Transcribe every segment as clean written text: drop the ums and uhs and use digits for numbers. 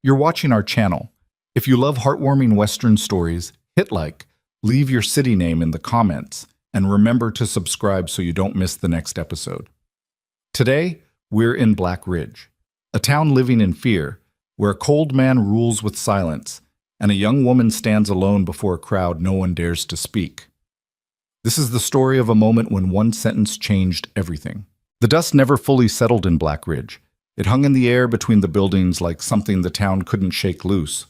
You're watching our channel. If you love heartwarming Western stories, hit like, leave your city name in the comments, and remember to subscribe so you don't miss the next episode. Today, we're in Black Ridge, a town living in fear, where a cold man rules with silence, and a young woman stands alone before a crowd no one dares to speak. This is the story of a moment when one sentence changed everything. The dust never fully settled in Black Ridge. It hung in the air between the buildings like something the town couldn't shake loose,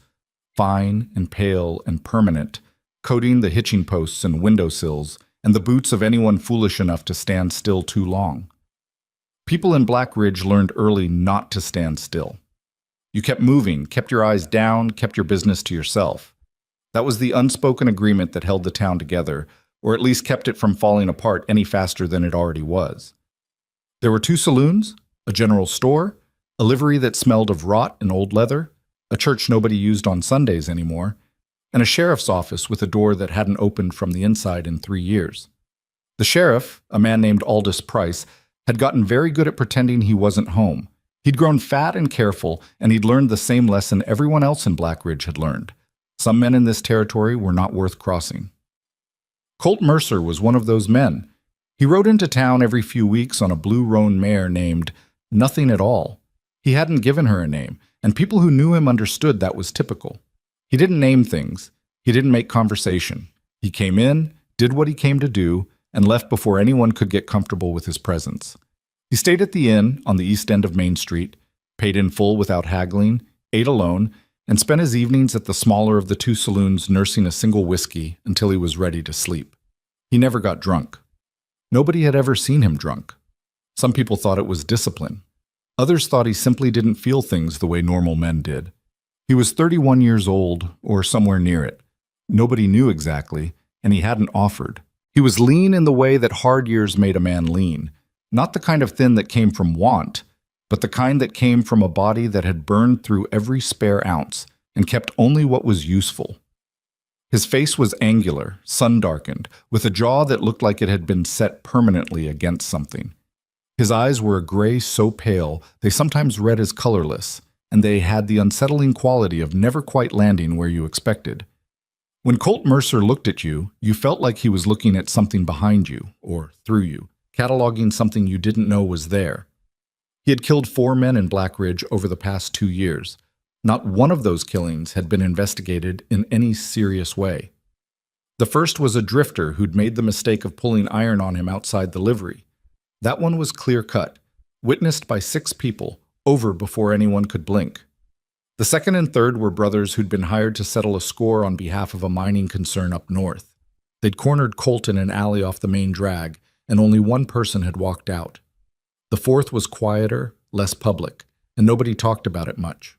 fine and pale and permanent, coating the hitching posts and windowsills and the boots of anyone foolish enough to stand still too long. People in Black Ridge learned early not to stand still. You kept moving, kept your eyes down, kept your business to yourself. That was the unspoken agreement that held the town together, or at least kept it from falling apart any faster than it already was. There were 2 saloons, a general store, a livery that smelled of rot and old leather, a church nobody used on Sundays anymore, and a sheriff's office with a door that hadn't opened from the inside in 3 years. The sheriff, a man named Aldous Price, had gotten very good at pretending he wasn't home. He'd grown fat and careful, and he'd learned the same lesson everyone else in Black Ridge had learned. Some men in this territory were not worth crossing. Colt Mercer was one of those men. He rode into town every few weeks on a blue roan mare named Nothing at All. He hadn't given her a name, and people who knew him understood that was typical. He didn't name things. He didn't make conversation. He came in, did what he came to do, and left before anyone could get comfortable with his presence. He stayed at the inn on the east end of Main Street, paid in full without haggling, ate alone, and spent his evenings at the smaller of the 2 saloons nursing a single whiskey until he was ready to sleep. He never got drunk. Nobody had ever seen him drunk. Some people thought it was discipline. Others thought he simply didn't feel things the way normal men did. He was 31 years old, or somewhere near it. Nobody knew exactly, and he hadn't offered. He was lean in the way that hard years made a man lean, not the kind of thin that came from want, but the kind that came from a body that had burned through every spare ounce and kept only what was useful. His face was angular, sun-darkened, with a jaw that looked like it had been set permanently against something. His eyes were a gray so pale they sometimes read as colorless, and they had the unsettling quality of never quite landing where you expected. When Colt Mercer looked at you, you felt like he was looking at something behind you, or through you, cataloging something you didn't know was there. He had killed 4 men in Black Ridge over the past 2 years. Not one of those killings had been investigated in any serious way. The first was a drifter who'd made the mistake of pulling iron on him outside the livery. That one was clear-cut, witnessed by 6 people, over before anyone could blink. The second and third were brothers who'd been hired to settle a score on behalf of a mining concern up north. They'd cornered Colt in an alley off the main drag, and only one person had walked out. The fourth was quieter, less public, and nobody talked about it much.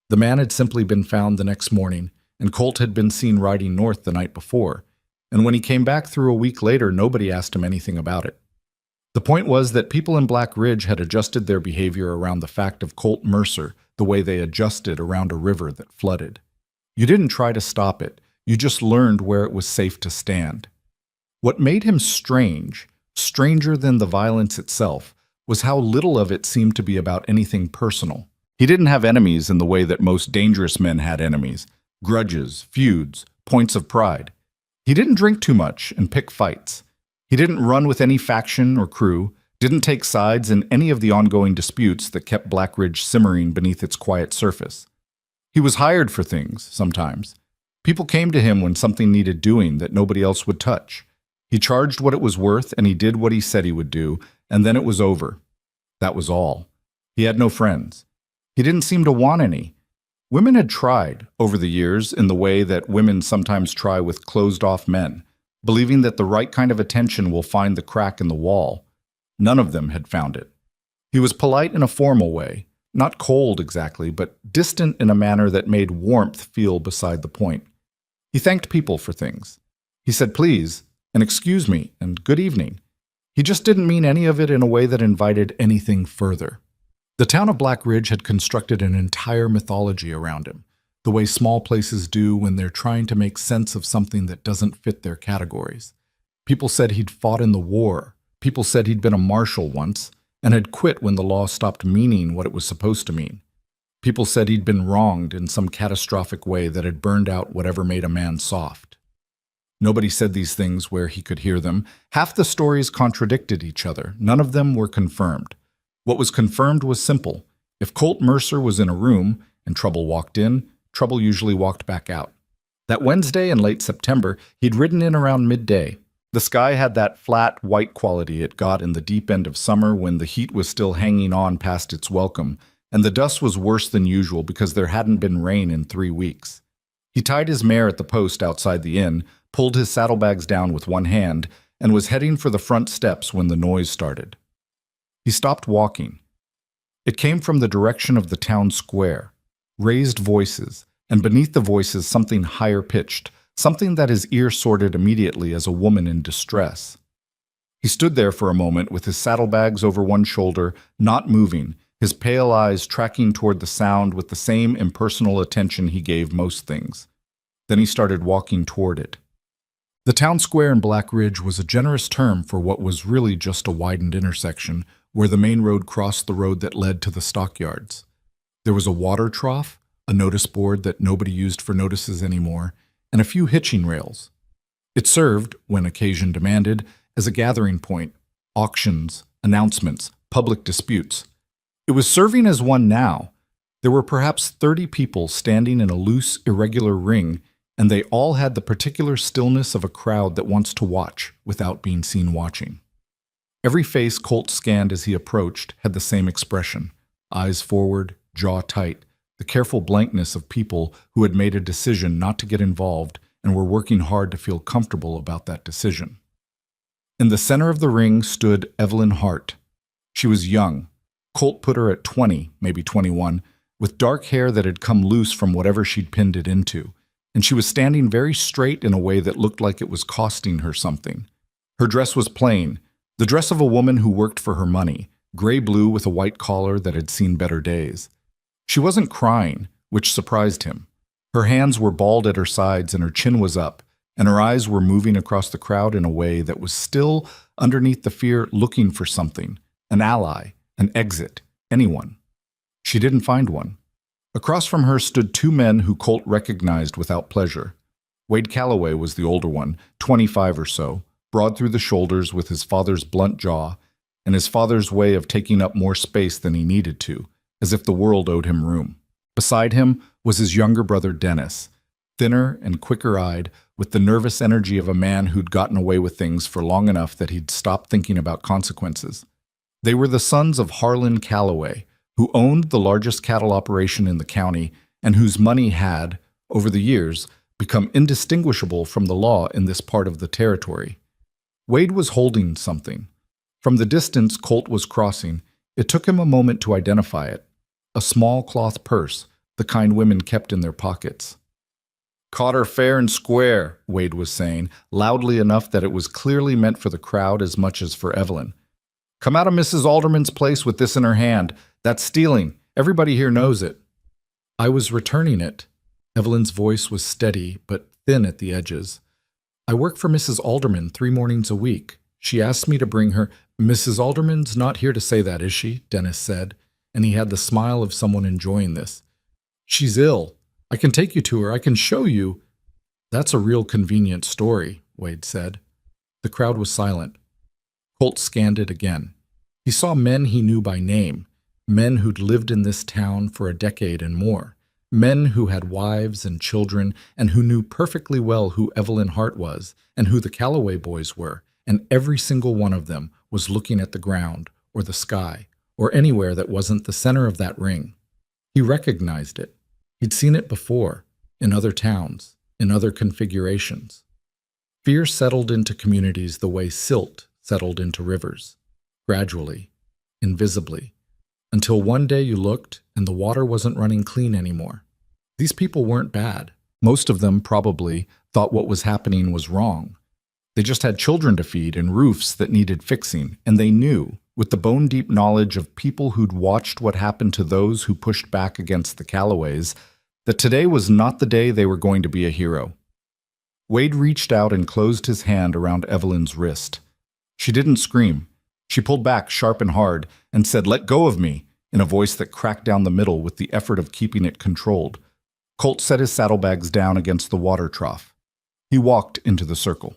The man had simply been found the next morning, and Colt had been seen riding north the night before, and when he came back through a week later, nobody asked him anything about it. The point was that people in Black Ridge had adjusted their behavior around the fact of Colt Mercer the way they adjusted around a river that flooded. You didn't try to stop it, you just learned where it was safe to stand. What made him strange, stranger than the violence itself, was how little of it seemed to be about anything personal. He didn't have enemies in the way that most dangerous men had enemies, grudges, feuds, points of pride. He didn't drink too much and pick fights. He didn't run with any faction or crew, didn't take sides in any of the ongoing disputes that kept Black Ridge simmering beneath its quiet surface. He was hired for things, sometimes. People came to him when something needed doing that nobody else would touch. He charged what it was worth and he did what he said he would do, and then it was over. That was all. He had no friends. He didn't seem to want any. Women had tried, over the years, in the way that women sometimes try with closed-off men, believing that the right kind of attention will find the crack in the wall. None of them had found it. He was polite in a formal way, not cold exactly, but distant in a manner that made warmth feel beside the point. He thanked people for things. He said please, and excuse me, and good evening. He just didn't mean any of it in a way that invited anything further. The town of Black Ridge had constructed an entire mythology around him, the way small places do when they're trying to make sense of something that doesn't fit their categories. People said he'd fought in the war. People said he'd been a marshal once and had quit when the law stopped meaning what it was supposed to mean. People said he'd been wronged in some catastrophic way that had burned out whatever made a man soft. Nobody said these things where he could hear them. Half the stories contradicted each other. None of them were confirmed. What was confirmed was simple. If Colt Mercer was in a room and trouble walked in, trouble usually walked back out. That Wednesday in late September, he'd ridden in around midday. The sky had that flat, white quality it got in the deep end of summer when the heat was still hanging on past its welcome, and the dust was worse than usual because there hadn't been rain in 3 weeks. He tied his mare at the post outside the inn, pulled his saddlebags down with one hand, and was heading for the front steps when the noise started. He stopped walking. It came from the direction of the town square. Raised voices, and beneath the voices something higher-pitched, something that his ear sorted immediately as a woman in distress. He stood there for a moment with his saddlebags over one shoulder, not moving, his pale eyes tracking toward the sound with the same impersonal attention he gave most things. Then he started walking toward it. The town square in Black Ridge was a generous term for what was really just a widened intersection where the main road crossed the road that led to the stockyards. There was a water trough, a notice board that nobody used for notices anymore, and a few hitching rails. It served, when occasion demanded, as a gathering point, auctions, announcements, public disputes. It was serving as one now. There were perhaps 30 people standing in a loose, irregular ring, and they all had the particular stillness of a crowd that wants to watch without being seen watching. Every face Colt scanned as he approached had the same expression, eyes forward, jaw tight, the careful blankness of people who had made a decision not to get involved and were working hard to feel comfortable about that decision. In the center of the ring stood Evelyn Hart. She was young. Colt put her at 20, maybe 21, with dark hair that had come loose from whatever she'd pinned it into, and she was standing very straight in a way that looked like it was costing her something. Her dress was plain, the dress of a woman who worked for her money, gray-blue with a white collar that had seen better days. She wasn't crying, which surprised him. Her hands were balled at her sides and her chin was up, and her eyes were moving across the crowd in a way that was still, underneath the fear, looking for something, an ally, an exit, anyone. She didn't find one. Across from her stood 2 men who Colt recognized without pleasure. Wade Calloway was the older one, 25 or so, broad through the shoulders with his father's blunt jaw, and his father's way of taking up more space than he needed to, as if the world owed him room. Beside him was his younger brother Dennis, thinner and quicker-eyed, with the nervous energy of a man who'd gotten away with things for long enough that he'd stopped thinking about consequences. They were the sons of Harlan Calloway, who owned the largest cattle operation in the county and whose money had, over the years, become indistinguishable from the law in this part of the territory. Wade was holding something. From the distance Colt was crossing, it took him a moment to identify it. A small cloth purse, the kind women kept in their pockets. "Caught her fair and square," Wade was saying, loudly enough that it was clearly meant for the crowd as much as for Evelyn. "Come out of Mrs. Alderman's place with this in her hand. That's stealing. Everybody here knows it." "I was returning it." Evelyn's voice was steady, but thin at the edges. "I work for Mrs. Alderman 3 mornings a week. She asked me to bring her—" "Mrs. Alderman's not here to say that, is she?" Dennis said, and he had the smile of someone enjoying this. "She's ill. I can take you to her. I can show you." "That's a real convenient story," Wade said. The crowd was silent. Colt scanned it again. He saw men he knew by name, men who'd lived in this town for a decade and more, men who had wives and children and who knew perfectly well who Evelyn Hart was and who the Calloway boys were, and every single one of them was looking at the ground or the sky or anywhere that wasn't the center of that ring. He recognized it. He'd seen it before, in other towns, in other configurations. Fear settled into communities the way silt settled into rivers, gradually, invisibly, until one day you looked and the water wasn't running clean anymore. These people weren't bad. Most of them probably thought what was happening was wrong. They just had children to feed and roofs that needed fixing, and they knew, with the bone-deep knowledge of people who'd watched what happened to those who pushed back against the Calloways, that today was not the day they were going to be a hero. Wade reached out and closed his hand around Evelyn's wrist. She didn't scream. She pulled back sharp and hard and said, "Let go of me." in a voice that cracked down the middle with the effort of keeping it controlled. Colt set his saddlebags down against the water trough. He walked into the circle.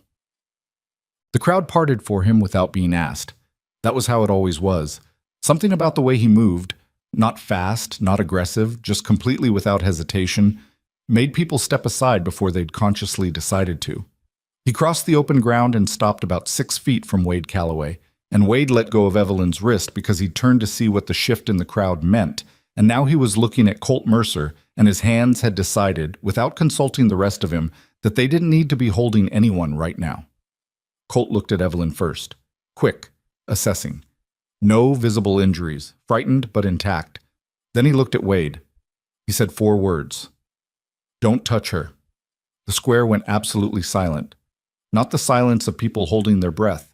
The crowd parted for him without being asked. That was how it always was. Something about the way he moved, not fast, not aggressive, just completely without hesitation, made people step aside before they'd consciously decided to. He crossed the open ground and stopped about 6 feet from Wade Calloway, and Wade let go of Evelyn's wrist because he turned to see what the shift in the crowd meant, and now he was looking at Colt Mercer, and his hands had decided, without consulting the rest of him, that they didn't need to be holding anyone right now. Colt looked at Evelyn first, quick, assessing. No visible injuries, frightened but intact. Then he looked at Wade. He said 4 words. "Don't touch her." The square went absolutely silent. Not the silence of people holding their breath.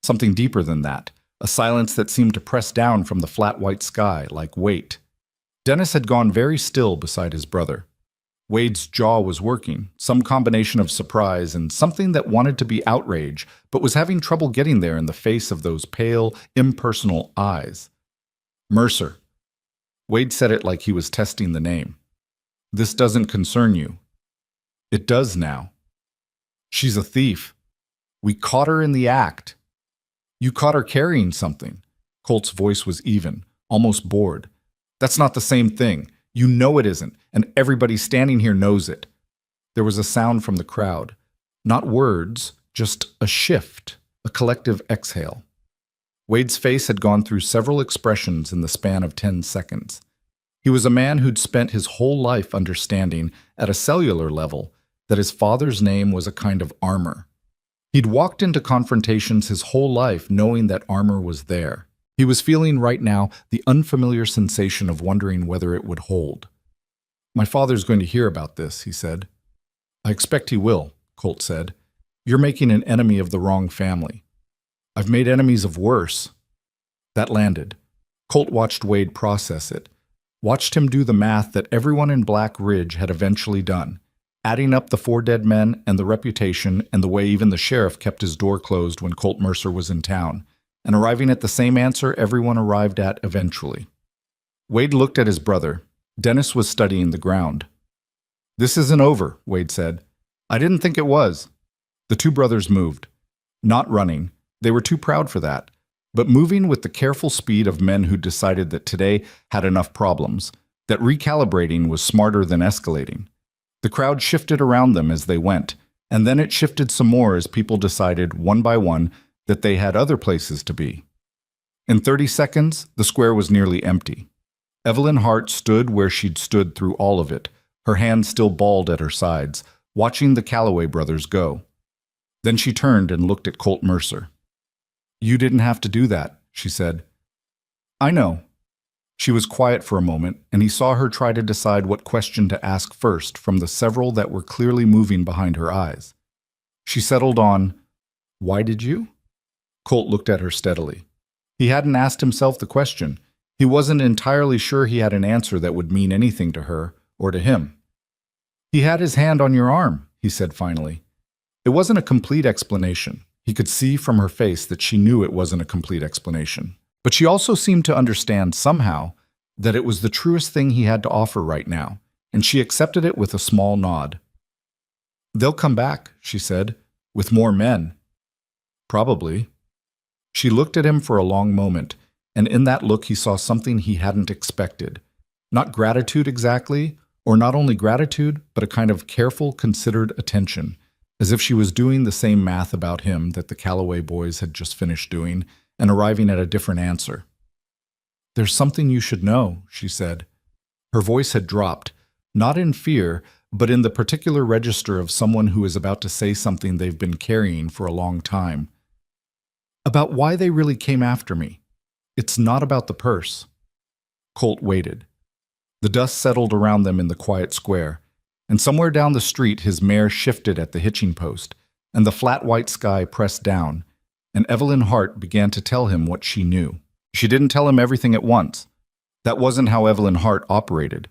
Something deeper than that. A silence that seemed to press down from the flat white sky, like weight. Dennis had gone very still beside his brother. Wade's jaw was working, some combination of surprise and something that wanted to be outrage, but was having trouble getting there in the face of those pale, impersonal eyes. "Mercer." Wade said it like he was testing the name. "This doesn't concern you." "It does now." "She's a thief. We caught her in the act." "You caught her carrying something." Colt's voice was even, almost bored. "That's not the same thing. You know it isn't, and everybody standing here knows it." There was a sound from the crowd. Not words, just a shift, a collective exhale. Wade's face had gone through several expressions in the span of 10 seconds. He was a man who'd spent his whole life understanding, at a cellular level, that his father's name was a kind of armor. He'd walked into confrontations his whole life knowing that armor was there. He was feeling right now the unfamiliar sensation of wondering whether it would hold. "My father's going to hear about this," he said. "I expect he will," Colt said. "You're making an enemy of the wrong family." "I've made enemies of worse." That landed. Colt watched Wade process it, watched him do the math that everyone in Black Ridge had eventually done, adding up the 4 dead men and the reputation and the way even the sheriff kept his door closed when Colt Mercer was in town, and arriving at the same answer everyone arrived at eventually. Wade looked at his brother. Dennis was studying the ground. "This isn't over," Wade said. "I didn't think it was." The 2 brothers moved. Not running. They were too proud for that. But moving with the careful speed of men who decided that today had enough problems, that recalibrating was smarter than escalating. The crowd shifted around them as they went, and then it shifted some more as people decided, one by one, that they had other places to be. In 30 seconds, the square was nearly empty. Evelyn Hart stood where she'd stood through all of it, her hands still balled at her sides, watching the Calloway brothers go. Then she turned and looked at Colt Mercer. "You didn't have to do that," she said. "I know." She was quiet for a moment, and he saw her try to decide what question to ask first from the several that were clearly moving behind her eyes. She settled on, "Why did you?" Colt looked at her steadily. He hadn't asked himself the question. He wasn't entirely sure he had an answer that would mean anything to her or to him. "He had his hand on your arm," he said finally. It wasn't a complete explanation. He could see from her face that she knew it wasn't a complete explanation. But she also seemed to understand somehow that it was the truest thing he had to offer right now, and she accepted it with a small nod. "They'll come back," she said, "with more men." "Probably." She looked at him for a long moment, and in that look he saw something he hadn't expected. Not gratitude exactly, or not only gratitude, but a kind of careful, considered attention, as if she was doing the same math about him that the Calloway boys had just finished doing, and arriving at a different answer. "There's something you should know," she said. Her voice had dropped, not in fear, but in the particular register of someone who is about to say something they've been carrying for a long time. "About why they really came after me. It's not about the purse." Colt waited. The dust settled around them in the quiet square, and somewhere down the street his mare shifted at the hitching post, and the flat white sky pressed down, and Evelyn Hart began to tell him what she knew. She didn't tell him everything at once. That wasn't how Evelyn Hart operated.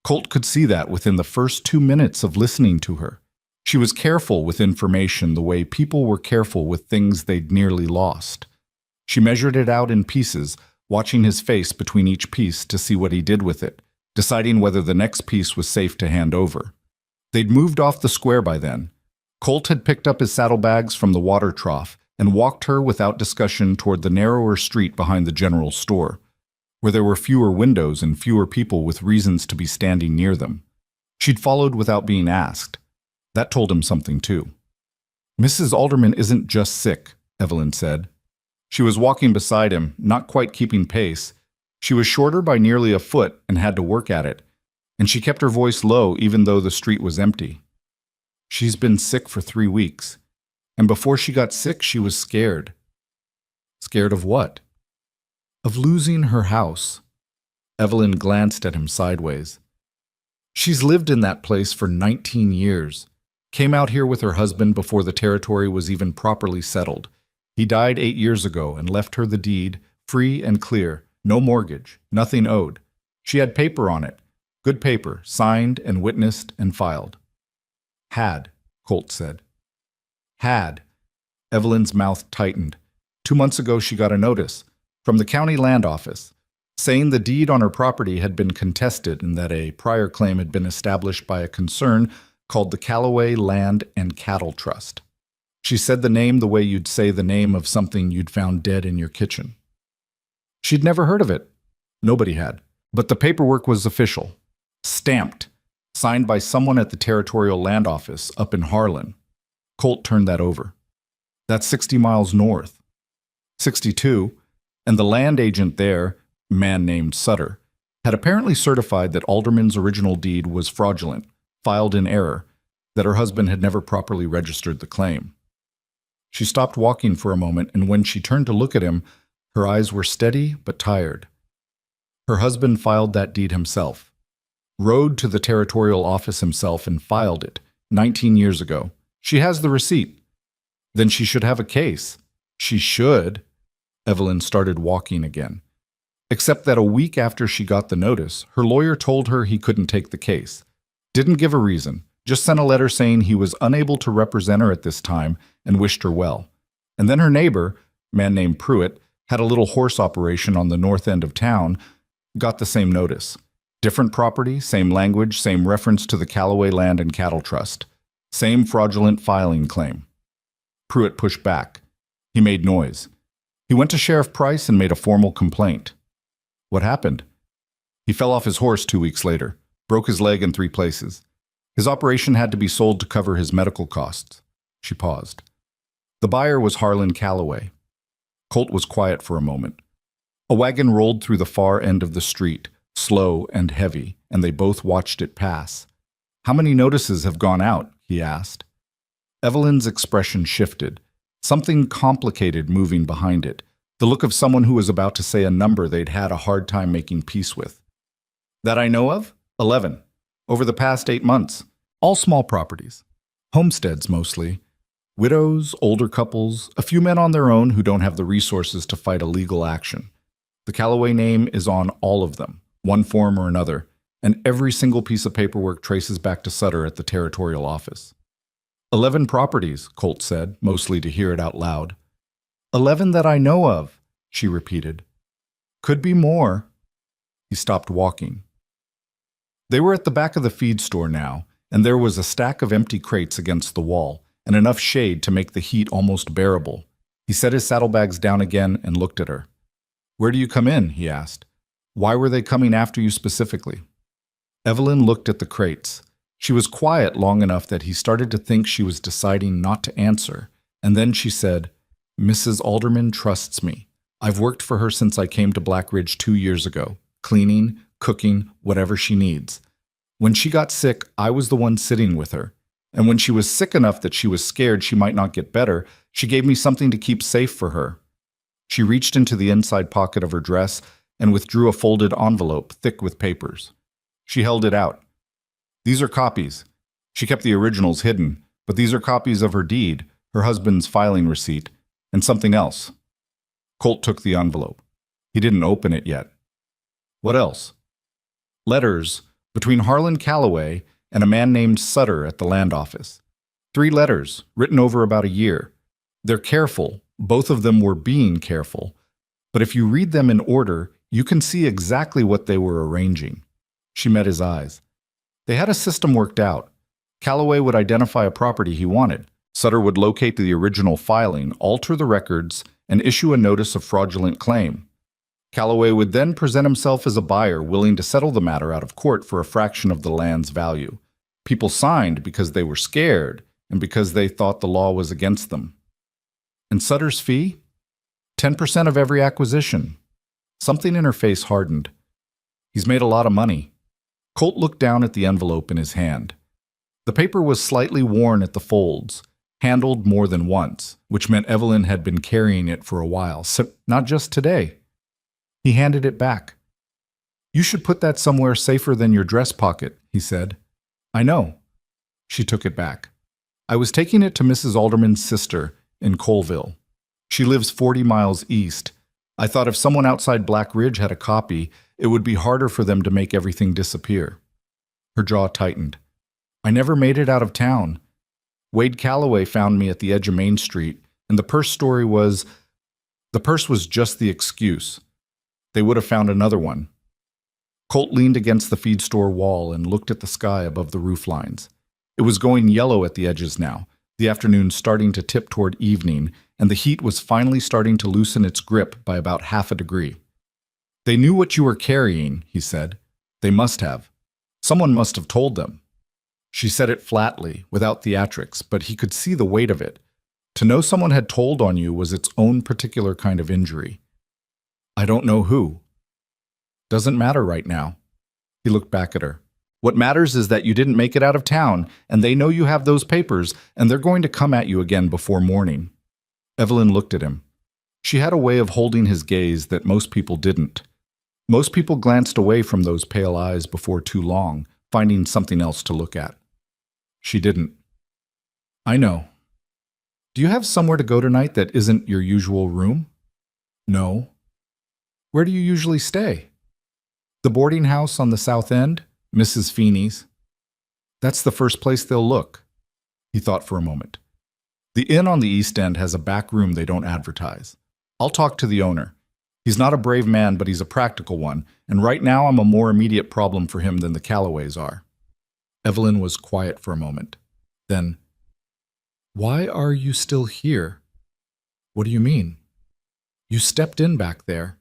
Colt could see that within the first 2 minutes of listening to her. She was careful with information the way people were careful with things they'd nearly lost. She measured it out in pieces, watching his face between each piece to see what he did with it, deciding whether the next piece was safe to hand over. They'd moved off the square by then. Colt had picked up his saddlebags from the water trough and walked her without discussion toward the narrower street behind the general store, where there were fewer windows and fewer people with reasons to be standing near them. She'd followed without being asked. That told him something, too. "Mrs. Alderman isn't just sick," Evelyn said. She was walking beside him, not quite keeping pace. She was shorter by nearly a foot and had to work at it, and she kept her voice low even though the street was empty. "She's been sick for 3 weeks, and before she got sick, she was scared." Scared of what? Of losing her house. Evelyn glanced at him sideways. "She's lived in that place for 19 years. Came out here with her husband before the territory was even properly settled. He died 8 years ago and left her the deed, free and clear, no mortgage, nothing owed. She had paper on it, good paper, signed and witnessed and filed." "Had," Colt said. "Had." Evelyn's mouth tightened. 2 months ago she got a notice from the county land office saying the deed on her property had been contested and that a prior claim had been established by a concern called the Cowboy Land and Cattle Trust. She said the name the way you'd say the name of something you'd found dead in your kitchen. She'd never heard of it. Nobody had. But the paperwork was official. Stamped. Signed by someone at the Territorial Land Office up in Harlan. Colt turned that over. That's 60 miles north. 62, and the land agent there, a man named Sutter, had apparently certified that Alderman's original deed was fraudulent, filed in error, that her husband had never properly registered the claim. She stopped walking for a moment, and when she turned to look at him, her eyes were steady but tired. Her husband filed that deed himself, rode to the territorial office himself and filed it 19 years ago. She has the receipt. Then she should have a case. She should. Evelyn started walking again. Except that a week after she got the notice, her lawyer told her he couldn't take the case. Didn't give a reason, just sent a letter saying he was unable to represent her at this time and wished her well. And then her neighbor, a man named Pruitt, had a little horse operation on the north end of town, got the same notice. Different property, same language, same reference to the Cowboy Land and Cattle Trust. Same fraudulent filing claim. Pruitt pushed back. He made noise. He went to Sheriff Price and made a formal complaint. What happened? He fell off his horse 2 weeks later, broke his leg in 3 places. His operation had to be sold to cover his medical costs. She paused. The buyer was Harlan Calloway. Colt was quiet for a moment. A wagon rolled through the far end of the street, slow and heavy, and they both watched it pass. "How many notices have gone out?" he asked. Evelyn's expression shifted, something complicated moving behind it, the look of someone who was about to say a number they'd had a hard time making peace with. "That I know of? 11. Over the past 8 months. All small properties. Homesteads mostly. Widows, older couples, a few men on their own who don't have the resources to fight a legal action. The Calloway name is on all of them, one form or another, and every single piece of paperwork traces back to Sutter at the territorial office." 11 properties, Colt said, mostly to hear it out loud. 11 that I know of, she repeated. Could be more. He stopped walking. They were at the back of the feed store now, and there was a stack of empty crates against the wall, and enough shade to make the heat almost bearable. He set his saddlebags down again and looked at her. "Where do you come in?" he asked. "Why were they coming after you specifically?" Evelyn looked at the crates. She was quiet long enough that he started to think she was deciding not to answer, and then she said, "Mrs. Alderman trusts me. I've worked for her since I came to Black Ridge 2 years ago, cleaning, cooking, whatever she needs. When she got sick, I was the one sitting with her. And when she was sick enough that she was scared she might not get better, she gave me something to keep safe for her." She reached into the inside pocket of her dress and withdrew a folded envelope thick with papers. She held it out. "These are copies. She kept the originals hidden, but these are copies of her deed, her husband's filing receipt, and something else." Colt took the envelope. He didn't open it yet. "What else?" "Letters between Harlan Calloway and a man named Sutter at the land office. 3 letters, written over about a year. They're careful. Both of them were being careful. But if you read them in order, you can see exactly what they were arranging. She met his eyes. They had a system worked out. Calloway would identify a property he wanted. Sutter would locate the original filing, alter the records, and issue a notice of fraudulent claim. Calloway would then present himself as a buyer willing to settle the matter out of court for a fraction of the land's value. People signed because they were scared and because they thought the law was against them. And Sutter's fee? 10% of every acquisition. Something in her face hardened. He's made a lot of money. Colt looked down at the envelope in his hand. The paper was slightly worn at the folds, handled more than once, which meant Evelyn had been carrying it for a while, so not just today. He handed it back. "You should put that somewhere safer than your dress pocket," he said. "I know." She took it back. "I was taking it to Mrs. Alderman's sister in Colville. She lives 40 miles east. I thought if someone outside Black Ridge had a copy, it would be harder for them to make everything disappear." Her jaw tightened. "I never made it out of town. Wade Calloway found me at the edge of Main Street, and the purse was just the excuse. They would have found another one." Colt leaned against the feed store wall and looked at the sky above the roof lines. It was going yellow at the edges now, the afternoon starting to tip toward evening, and the heat was finally starting to loosen its grip by about half a degree. "They knew what you were carrying," he said. "They must have. Someone must have told them." She said it flatly, without theatrics, but he could see the weight of it. To know someone had told on you was its own particular kind of injury. "I don't know who." "Doesn't matter right now." He looked back at her. "What matters is that you didn't make it out of town, and they know you have those papers, and they're going to come at you again before morning." Evelyn looked at him. She had a way of holding his gaze that most people didn't. Most people glanced away from those pale eyes before too long, finding something else to look at. She didn't. "I know. Do you have somewhere to go tonight that isn't your usual room?" "No." "Where do you usually stay?" "The boarding house on the south end, Mrs. Feeney's." "That's the first place they'll look." He thought for a moment. "The inn on the east end has a back room they don't advertise. I'll talk to the owner. He's not a brave man, but he's a practical one, and right now I'm a more immediate problem for him than the Calloways are." Evelyn was quiet for a moment. Then, "Why are you still here?" "What do you mean?" "You stepped in back there.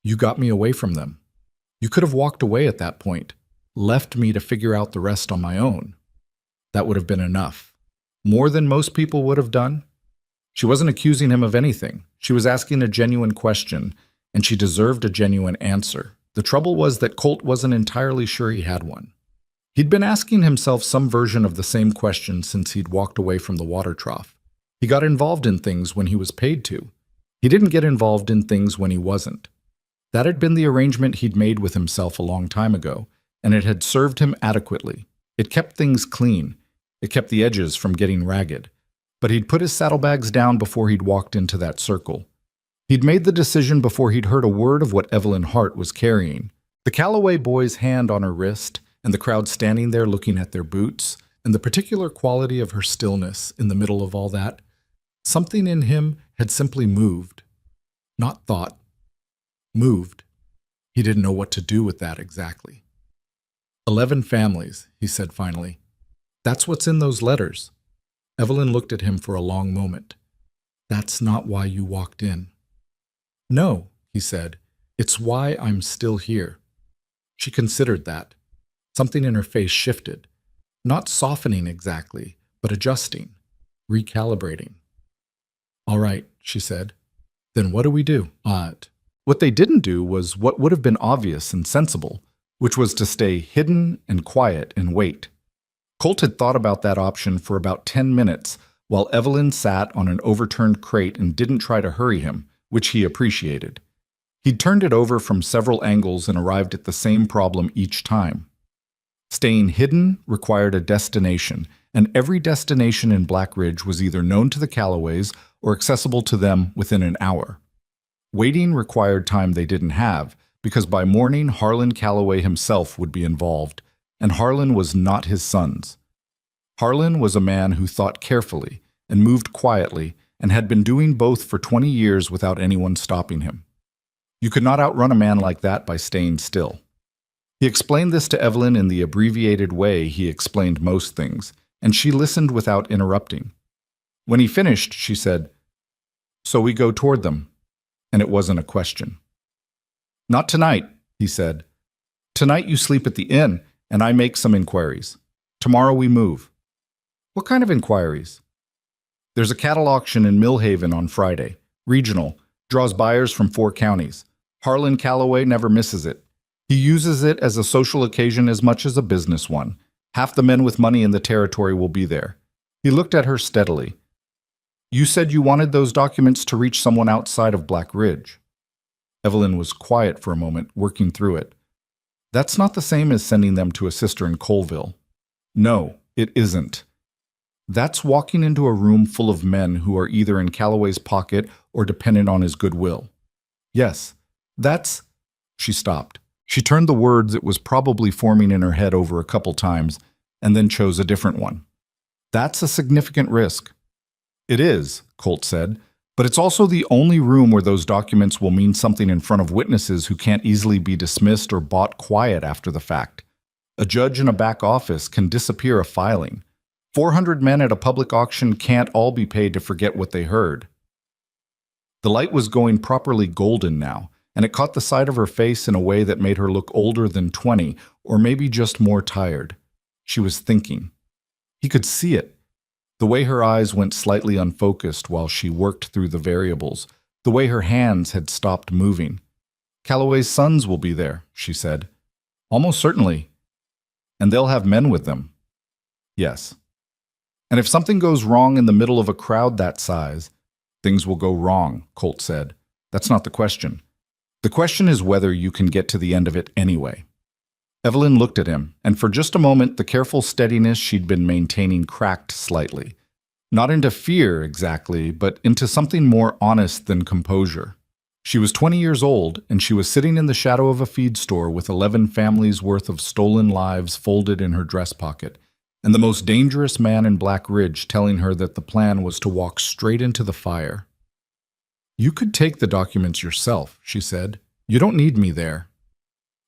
You got me away from them. You could have walked away at that point, left me to figure out the rest on my own. That would have been enough. More than most people would have done." She wasn't accusing him of anything. She was asking a genuine question, and she deserved a genuine answer. The trouble was that Colt wasn't entirely sure he had one. He'd been asking himself some version of the same question since he'd walked away from the water trough. He got involved in things when he was paid to. He didn't get involved in things when he wasn't. That had been the arrangement he'd made with himself a long time ago, and it had served him adequately. It kept things clean. It kept the edges from getting ragged. But he'd put his saddlebags down before he'd walked into that circle. He'd made the decision before he'd heard a word of what Evelyn Hart was carrying. The Calloway boy's hand on her wrist, and the crowd standing there looking at their boots, and the particular quality of her stillness in the middle of all that, something in him had simply moved. Not thought. Moved. He didn't know what to do with that exactly. 11 families, he said finally. "That's what's in those letters." Evelyn looked at him for a long moment. "That's not why you walked in." "No," he said. "It's why I'm still here." She considered that. Something in her face shifted. Not softening exactly, but adjusting, recalibrating. "All right," she said. "Then what do we do?" What they didn't do was what would have been obvious and sensible, which was to stay hidden and quiet and wait. Colt had thought about that option for about 10 minutes while Evelyn sat on an overturned crate and didn't try to hurry him, which he appreciated. He'd turned it over from several angles and arrived at the same problem each time. Staying hidden required a destination, and every destination in Black Ridge was either known to the Calloways or accessible to them within an hour. Waiting required time they didn't have, because by morning Harlan Calloway himself would be involved, and Harlan was not his sons. Harlan was a man who thought carefully and moved quietly and had been doing both for 20 years without anyone stopping him. You could not outrun a man like that by staying still. He explained this to Evelyn in the abbreviated way he explained most things, and she listened without interrupting. When he finished, she said, "So we go toward them," and it wasn't a question. "Not tonight," he said. "Tonight you sleep at the inn, and I make some inquiries. Tomorrow we move." "What kind of inquiries?" "There's a cattle auction in Millhaven on Friday. Regional. Draws buyers from 4 counties. Harlan Calloway never misses it. He uses it as a social occasion as much as a business one. Half the men with money in the territory will be there." He looked at her steadily. "You said you wanted those documents to reach someone outside of Black Ridge." Evelyn was quiet for a moment, working through it. "That's not the same as sending them to a sister in Colville." "No, it isn't. That's walking into a room full of men who are either in Calloway's pocket or dependent on his goodwill." "Yes, that's—" She stopped. She turned the words it was probably forming in her head over a couple times, and then chose a different one. "That's a significant risk." "It is," Colt said, "but it's also the only room where those documents will mean something in front of witnesses who can't easily be dismissed or bought quiet after the fact. A judge in a back office can disappear a filing. 400 men at a public auction can't all be paid to forget what they heard." The light was going properly golden now, and it caught the side of her face in a way that made her look older than 20, or maybe just more tired. She was thinking. He could see it. The way her eyes went slightly unfocused while she worked through the variables, the way her hands had stopped moving. "Calloway's sons will be there," she said. "Almost certainly. And they'll have men with them." "Yes." "And if something goes wrong in the middle of a crowd that size—" "Things will go wrong," Colt said. "That's not the question. The question is whether you can get to the end of it anyway." Evelyn looked at him, and for just a moment the careful steadiness she'd been maintaining cracked slightly. Not into fear, exactly, but into something more honest than composure. She was 20 years old, and she was sitting in the shadow of a feed store with 11 families' worth of stolen lives folded in her dress pocket, and the most dangerous man in Black Ridge telling her that the plan was to walk straight into the fire. "You could take the documents yourself," she said. "You don't need me there."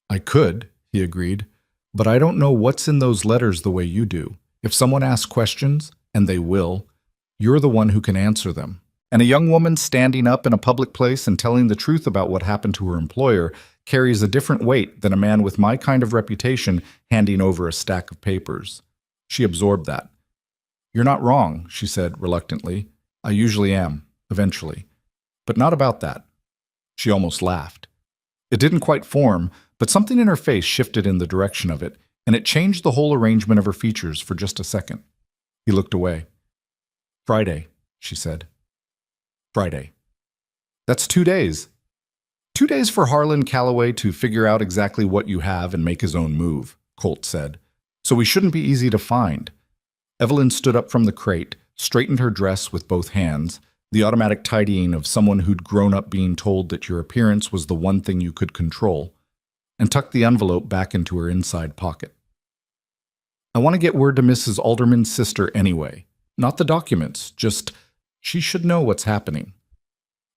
"I could," he agreed, "but I don't know what's in those letters the way you do. If someone asks questions, and they will, you're the one who can answer them. And a young woman standing up in a public place and telling the truth about what happened to her employer carries a different weight than a man with my kind of reputation handing over a stack of papers." She absorbed that. "You're not wrong," she said reluctantly. "I usually am, eventually. But not about that." She almost laughed. It didn't quite form, but something in her face shifted in the direction of it, and it changed the whole arrangement of her features for just a second. He looked away. "Friday," she said. "Friday. That's 2 days. 2 days for Harlan Calloway to figure out exactly what you have and make his own move," Colt said. "So we shouldn't be easy to find." Evelyn stood up from the crate, straightened her dress with both hands, the automatic tidying of someone who'd grown up being told that your appearance was the one thing you could control, and tucked the envelope back into her inside pocket. "I want to get word to Mrs. Alderman's sister anyway. Not the documents, just she should know what's happening.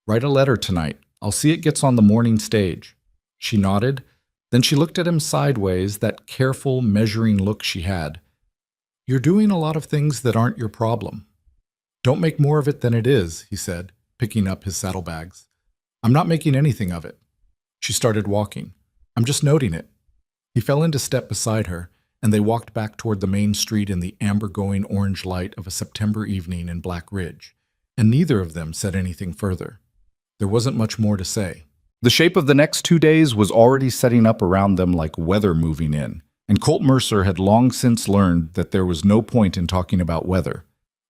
Write a letter tonight. I'll see it gets on the morning stage." She nodded. Then she looked at him sideways, that careful, measuring look she had. "You're doing a lot of things that aren't your problem." "Don't make more of it than it is," he said, picking up his saddlebags. "I'm not making anything of it." She started walking. "I'm just noting it." He fell into step beside her, and they walked back toward the main street in the amber-going orange light of a September evening in Black Ridge, and neither of them said anything further. There wasn't much more to say. The shape of the next 2 days was already setting up around them like weather moving in, and Colt Mercer had long since learned that there was no point in talking about weather.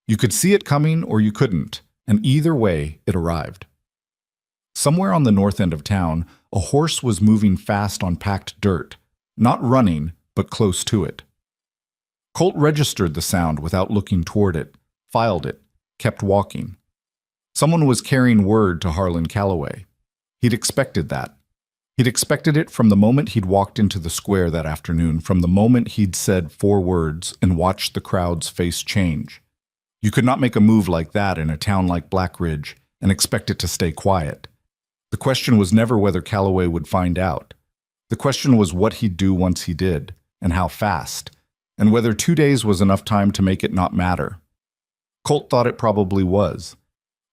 You could see it coming or you couldn't, and either way it arrived. Somewhere on the north end of town, a horse was moving fast on packed dirt, not running, but close to it. Colt registered the sound without looking toward it, filed it, kept walking. Someone was carrying word to Harlan Calloway. He'd expected that. He'd expected it from the moment he'd walked into the square that afternoon, from the moment he'd said 4 words and watched the crowd's face change. You could not make a move like that in a town like Black Ridge and expect it to stay quiet. The question was never whether Calloway would find out. The question was what he'd do once he did, and how fast, and whether 2 days was enough time to make it not matter. Colt thought it probably was.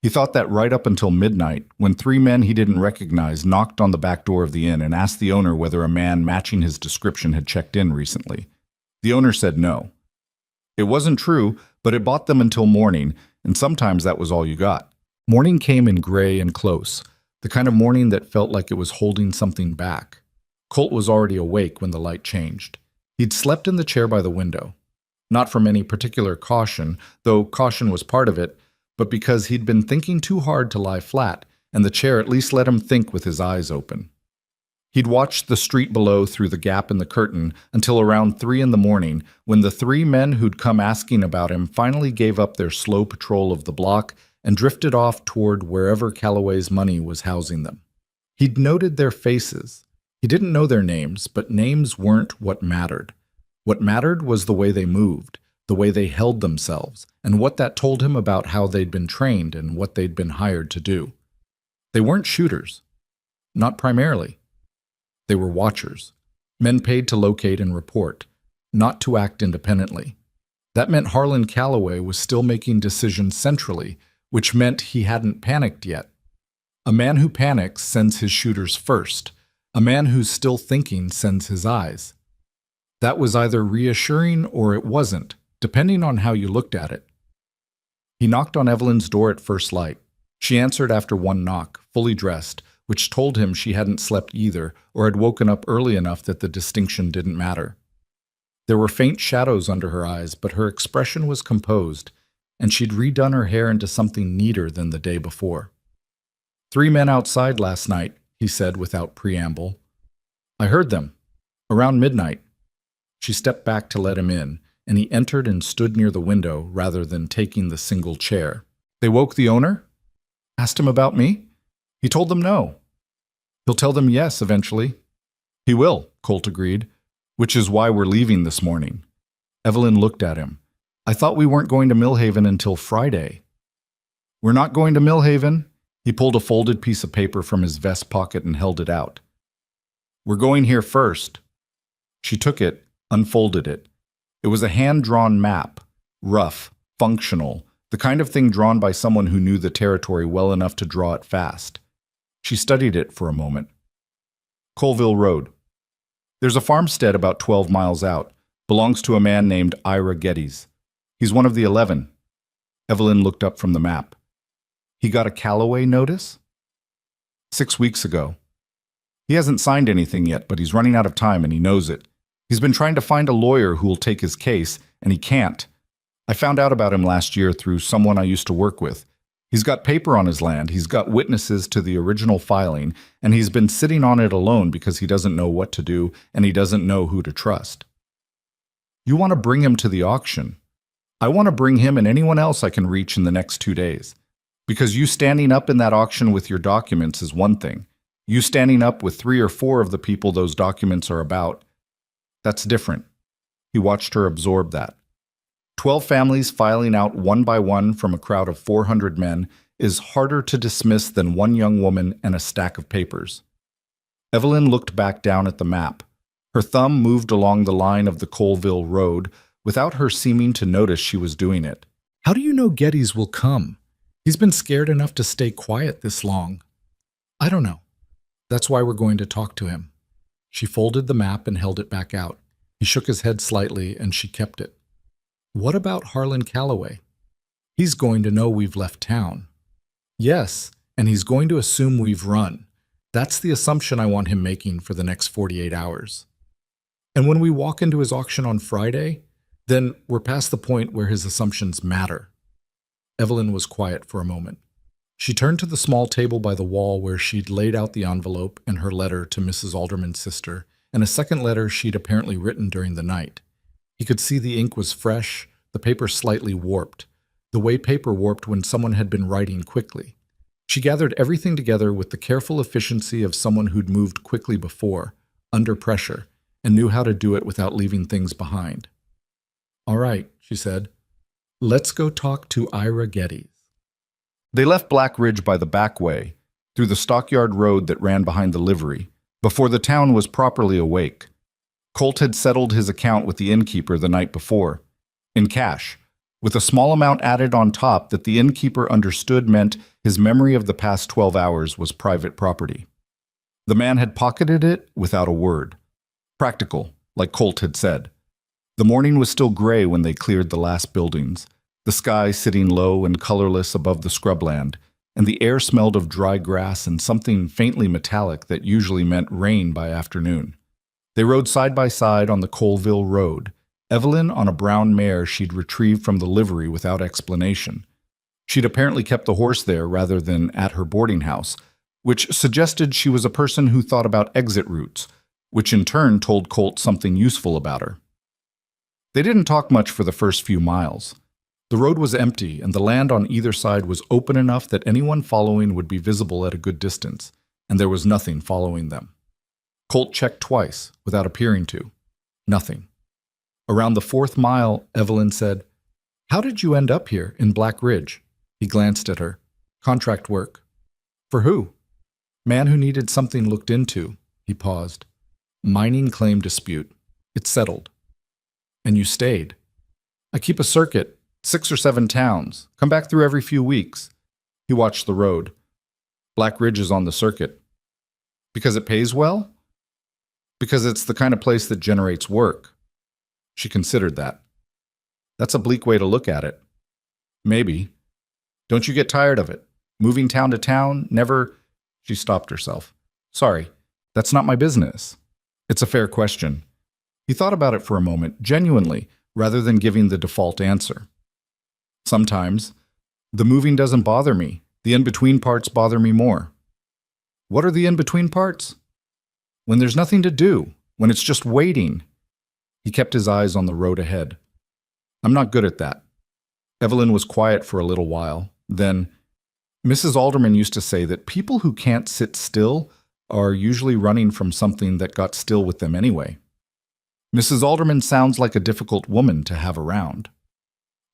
He thought that right up until midnight, when 3 men he didn't recognize knocked on the back door of the inn and asked the owner whether a man matching his description had checked in recently. The owner said no. It wasn't true, but it bought them until morning, and sometimes that was all you got. Morning came in gray and close, the kind of morning that felt like it was holding something back. Colt was already awake when the light changed. He'd slept in the chair by the window. Not from any particular caution, though caution was part of it, but because he'd been thinking too hard to lie flat, and the chair at least let him think with his eyes open. He'd watched the street below through the gap in the curtain until around 3 in the morning, when the 3 men who'd come asking about him finally gave up their slow patrol of the block and drifted off toward wherever Calloway's money was housing them. He'd noted their faces. He didn't know their names, but names weren't what mattered. What mattered was the way they moved, the way they held themselves, and what that told him about how they'd been trained and what they'd been hired to do. They weren't shooters. Not primarily. They were watchers, men paid to locate and report, not to act independently. That meant Harlan Calloway was still making decisions centrally, which meant he hadn't panicked yet. A man who panics sends his shooters first. A man who's still thinking sends his eyes. That was either reassuring or it wasn't, depending on how you looked at it. He knocked on Evelyn's door at first light. She answered after one knock, fully dressed, which told him she hadn't slept either or had woken up early enough that the distinction didn't matter. There were faint shadows under her eyes, but her expression was composed, and she'd redone her hair into something neater than the day before. 3 men outside last night, he said without preamble. I heard them. Around midnight. She stepped back to let him in, and he entered and stood near the window rather than taking the single chair. They woke the owner? Asked him about me? He told them no. He'll tell them yes eventually. He will, Colt agreed, which is why we're leaving this morning. Evelyn looked at him. I thought we weren't going to Millhaven until Friday. We're not going to Millhaven. He pulled a folded piece of paper from his vest pocket and held it out. We're going here first. She took it, unfolded it. It was a hand-drawn map, rough, functional, the kind of thing drawn by someone who knew the territory well enough to draw it fast. She studied it for a moment. Colville Road. There's a farmstead about 12 miles out. Belongs to a man named Ira Geddes. He's one of the 11. Evelyn looked up from the map. He got a Calloway notice? 6 weeks ago. He hasn't signed anything yet, but he's running out of time and he knows it. He's been trying to find a lawyer who will take his case, and he can't. I found out about him last year through someone I used to work with. He's got paper on his land, he's got witnesses to the original filing, and he's been sitting on it alone because he doesn't know what to do and he doesn't know who to trust. You want to bring him to the auction. I want to bring him and anyone else I can reach in the next 2 days. Because you standing up in that auction with your documents is one thing. You standing up with 3 or 4 of the people those documents are about, that's different. He watched her absorb that. 12 families filing out one by one from a crowd of 400 men is harder to dismiss than one young woman and a stack of papers. Evelyn looked back down at the map. Her thumb moved along the line of the Colville Road without her seeming to notice she was doing it. How do you know Geddes will come? He's been scared enough to stay quiet this long. I don't know. That's why we're going to talk to him. She folded the map and held it back out. He shook his head slightly, and she kept it. What about Harlan Calloway? He's going to know we've left town. Yes, and he's going to assume we've run. That's the assumption I want him making for the next 48 hours. And when we walk into his auction on Friday, then we're past the point where his assumptions matter. Evelyn was quiet for a moment. She turned to the small table by the wall where she'd laid out the envelope and her letter to Mrs. Alderman's sister, and a second letter she'd apparently written during the night. He could see the ink was fresh, the paper slightly warped, the way paper warped when someone had been writing quickly. She gathered everything together with the careful efficiency of someone who'd moved quickly before, under pressure, and knew how to do it without leaving things behind. All right, she said. Let's go talk to Ira Geddes. They left Black Ridge by the back way. through the stockyard road that ran behind the livery, before the town was properly awake. Colt had settled his account with the innkeeper the night before, in cash, with a small amount added on top that the innkeeper understood meant his memory of the past 12 hours was private property. The man had pocketed it without a word. Practical, like Colt had said. The morning was still gray when they cleared the last buildings, the sky sitting low and colorless above the scrubland, and the air smelled of dry grass and something faintly metallic that usually meant rain by afternoon. They rode side by side on the Colville Road, Evelyn on a brown mare she'd retrieved from the livery without explanation. She'd apparently kept the horse there rather than at her boarding house, which suggested she was a person who thought about exit routes, which in turn told Colt something useful about her. They didn't talk much for the first few miles. The road was empty, and the land on either side was open enough that anyone following would be visible at a good distance, and there was nothing following them. Colt checked twice, without appearing to. Nothing. Around the 4th mile, Evelyn said, "How did you end up here, in Black Ridge?" He glanced at her. "Contract work." "For who?" "Man who needed something looked into." He paused. "Mining claim dispute. It's settled." "And you stayed?" "I keep a circuit, 6 or 7 towns. Come back through every few weeks." He watched the road. "Black Ridge is on the circuit." "Because it pays well?" "Because it's the kind of place that generates work." She considered that. "That's a bleak way to look at it." "Maybe. Don't you get tired of it? Moving town to town, never—" She stopped herself. "Sorry, that's not my business." "It's a fair question." He thought about it for a moment, genuinely, rather than giving the default answer. "Sometimes. The moving doesn't bother me. The in-between parts bother me more." "What are the in-between parts?" "When there's nothing to do. When it's just waiting." He kept his eyes on the road ahead. "I'm not good at that." Evelyn was quiet for a little while. Then, "Mrs. Alderman used to say that people who can't sit still are usually running from something that got still with them anyway." "Mrs. Alderman sounds like a difficult woman to have around."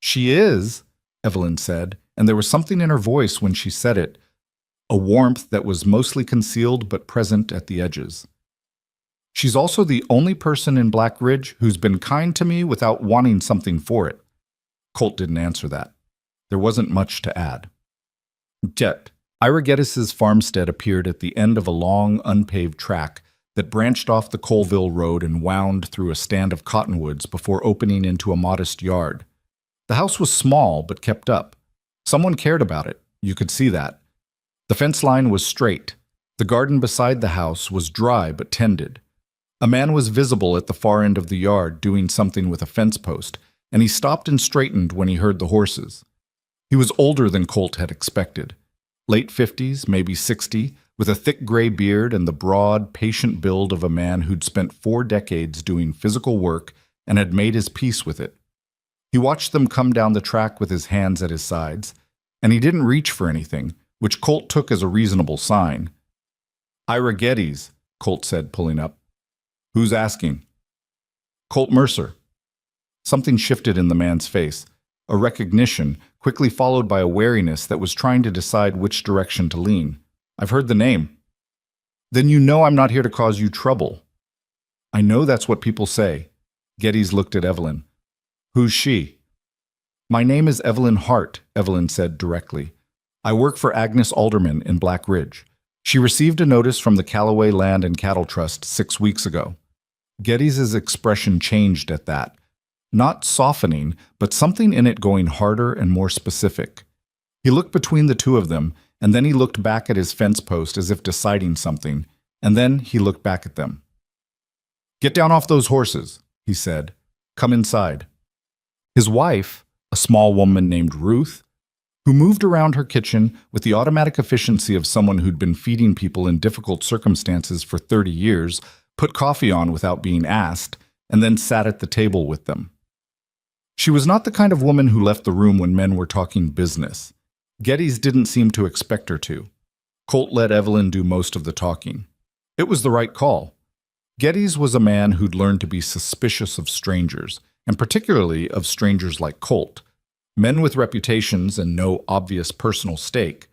"She is," Evelyn said, and there was something in her voice when she said it, a warmth that was mostly concealed but present at the edges. "She's also the only person in Black Ridge who's been kind to me without wanting something for it." Colt didn't answer that. There wasn't much to add. Yet, Ira Geddes' farmstead appeared at the end of a long, unpaved track that branched off the Colville Road and wound through a stand of cottonwoods before opening into a modest yard. The house was small but kept up. Someone cared about it, you could see that. The fence line was straight. The garden beside the house was dry but tended. A man was visible at the far end of the yard doing something with a fence post, and he stopped and straightened when he heard the horses. He was older than Colt had expected. Late 50s, maybe 60, with a thick gray beard and the broad, patient build of a man who'd spent 4 decades doing physical work and had made his peace with it. He watched them come down the track with his hands at his sides, and he didn't reach for anything, which Colt took as a reasonable sign. "Ira Geddes," Colt said, pulling up. "Who's asking?" "Colt Mercer." Something shifted in the man's face, a recognition, quickly followed by a wariness that was trying to decide which direction to lean. "I've heard the name." "Then you know I'm not here to cause you trouble." "I know that's what people say." Geddes looked at Evelyn. "Who's she?" "My name is Evelyn Hart," Evelyn said directly. "I work for Agnes Alderman in Black Ridge. She received a notice from the Callaway Land and Cattle Trust 6 weeks ago." Geddes' expression changed at that. Not softening, but something in it going harder and more specific. He looked between the two of them, and then he looked back at his fence post as if deciding something, and then he looked back at them. "Get down off those horses," he said. "Come inside." His wife, a small woman named Ruth, who moved around her kitchen with the automatic efficiency of someone who'd been feeding people in difficult circumstances for 30 years, put coffee on without being asked, and then sat at the table with them. She was not the kind of woman who left the room when men were talking business. Geddes didn't seem to expect her to. Colt let Evelyn do most of the talking. It was the right call. Geddes was a man who'd learned to be suspicious of strangers, and particularly of strangers like Colt. Men with reputations and no obvious personal stake,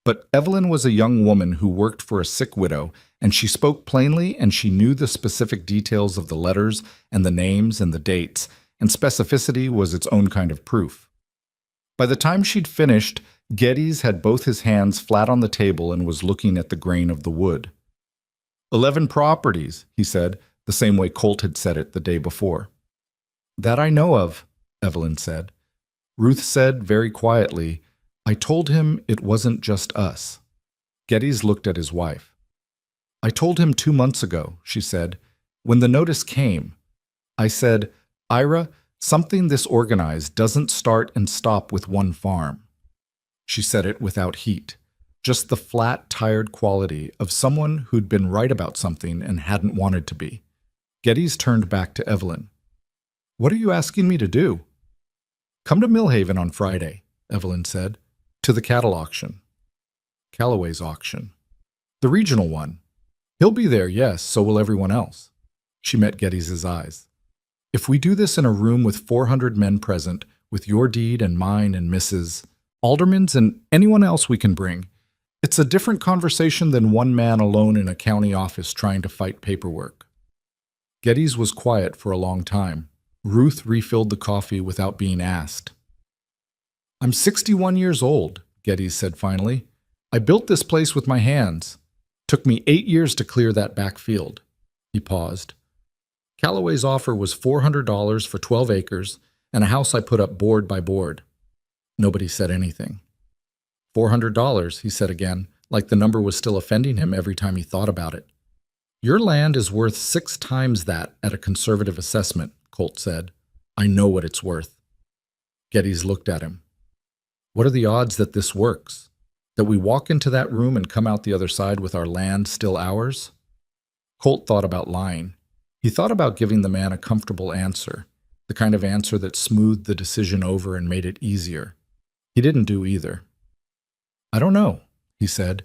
But Evelyn was a young woman who worked for a sick widow, and she spoke plainly and she knew the specific details of the letters and the names and the dates, and specificity was its own kind of proof. By the time she'd finished, Geddes had both his hands flat on the table and was looking at the grain of the wood. 11 properties, he said, the same way Colt had said it the day before. That I know of, Evelyn said. Ruth said very quietly, I told him it wasn't just us. Geddes looked at his wife. I told him 2 months ago, she said, when the notice came. I said, Ira, something this organized doesn't start and stop with one farm. She said it without heat, just the flat, tired quality of someone who'd been right about something and hadn't wanted to be. Geddes turned back to Evelyn. What are you asking me to do? Come to Millhaven on Friday, Evelyn said. To the cattle auction. Calloway's auction. The regional one. He'll be there, yes, so will everyone else. She met Geddes's eyes. If we do this in a room with 400 men present, with your deed and mine and Mrs. Alderman's and anyone else we can bring, it's a different conversation than one man alone in a county office trying to fight paperwork. Geddes was quiet for a long time. Ruth refilled the coffee without being asked. I'm 61 years old, Geddes said finally. I built this place with my hands. Took me 8 years to clear that back field. He paused. Calloway's offer was $400 for 12 acres and a house I put up board by board. Nobody said anything. $400, he said again, like the number was still offending him every time he thought about it. Your land is worth 6 times that at a conservative assessment, Colt said. I know what it's worth. Geddes looked at him. What are the odds that this works? That we walk into that room and come out the other side with our land still ours? Colt thought about lying. He thought about giving the man a comfortable answer, the kind of answer that smoothed the decision over and made it easier. He didn't do either. I don't know, he said.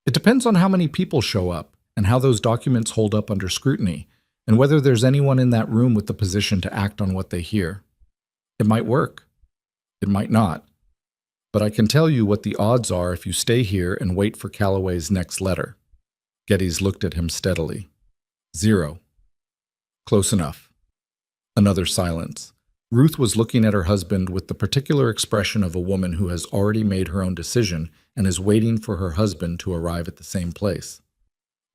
It depends on how many people show up and how those documents hold up under scrutiny and whether there's anyone in that room with the position to act on what they hear. It might work. It might not. But I can tell you what the odds are if you stay here and wait for Calloway's next letter. Geddes looked at him steadily. 0. Close enough. Another silence. Ruth was looking at her husband with the particular expression of a woman who has already made her own decision and is waiting for her husband to arrive at the same place.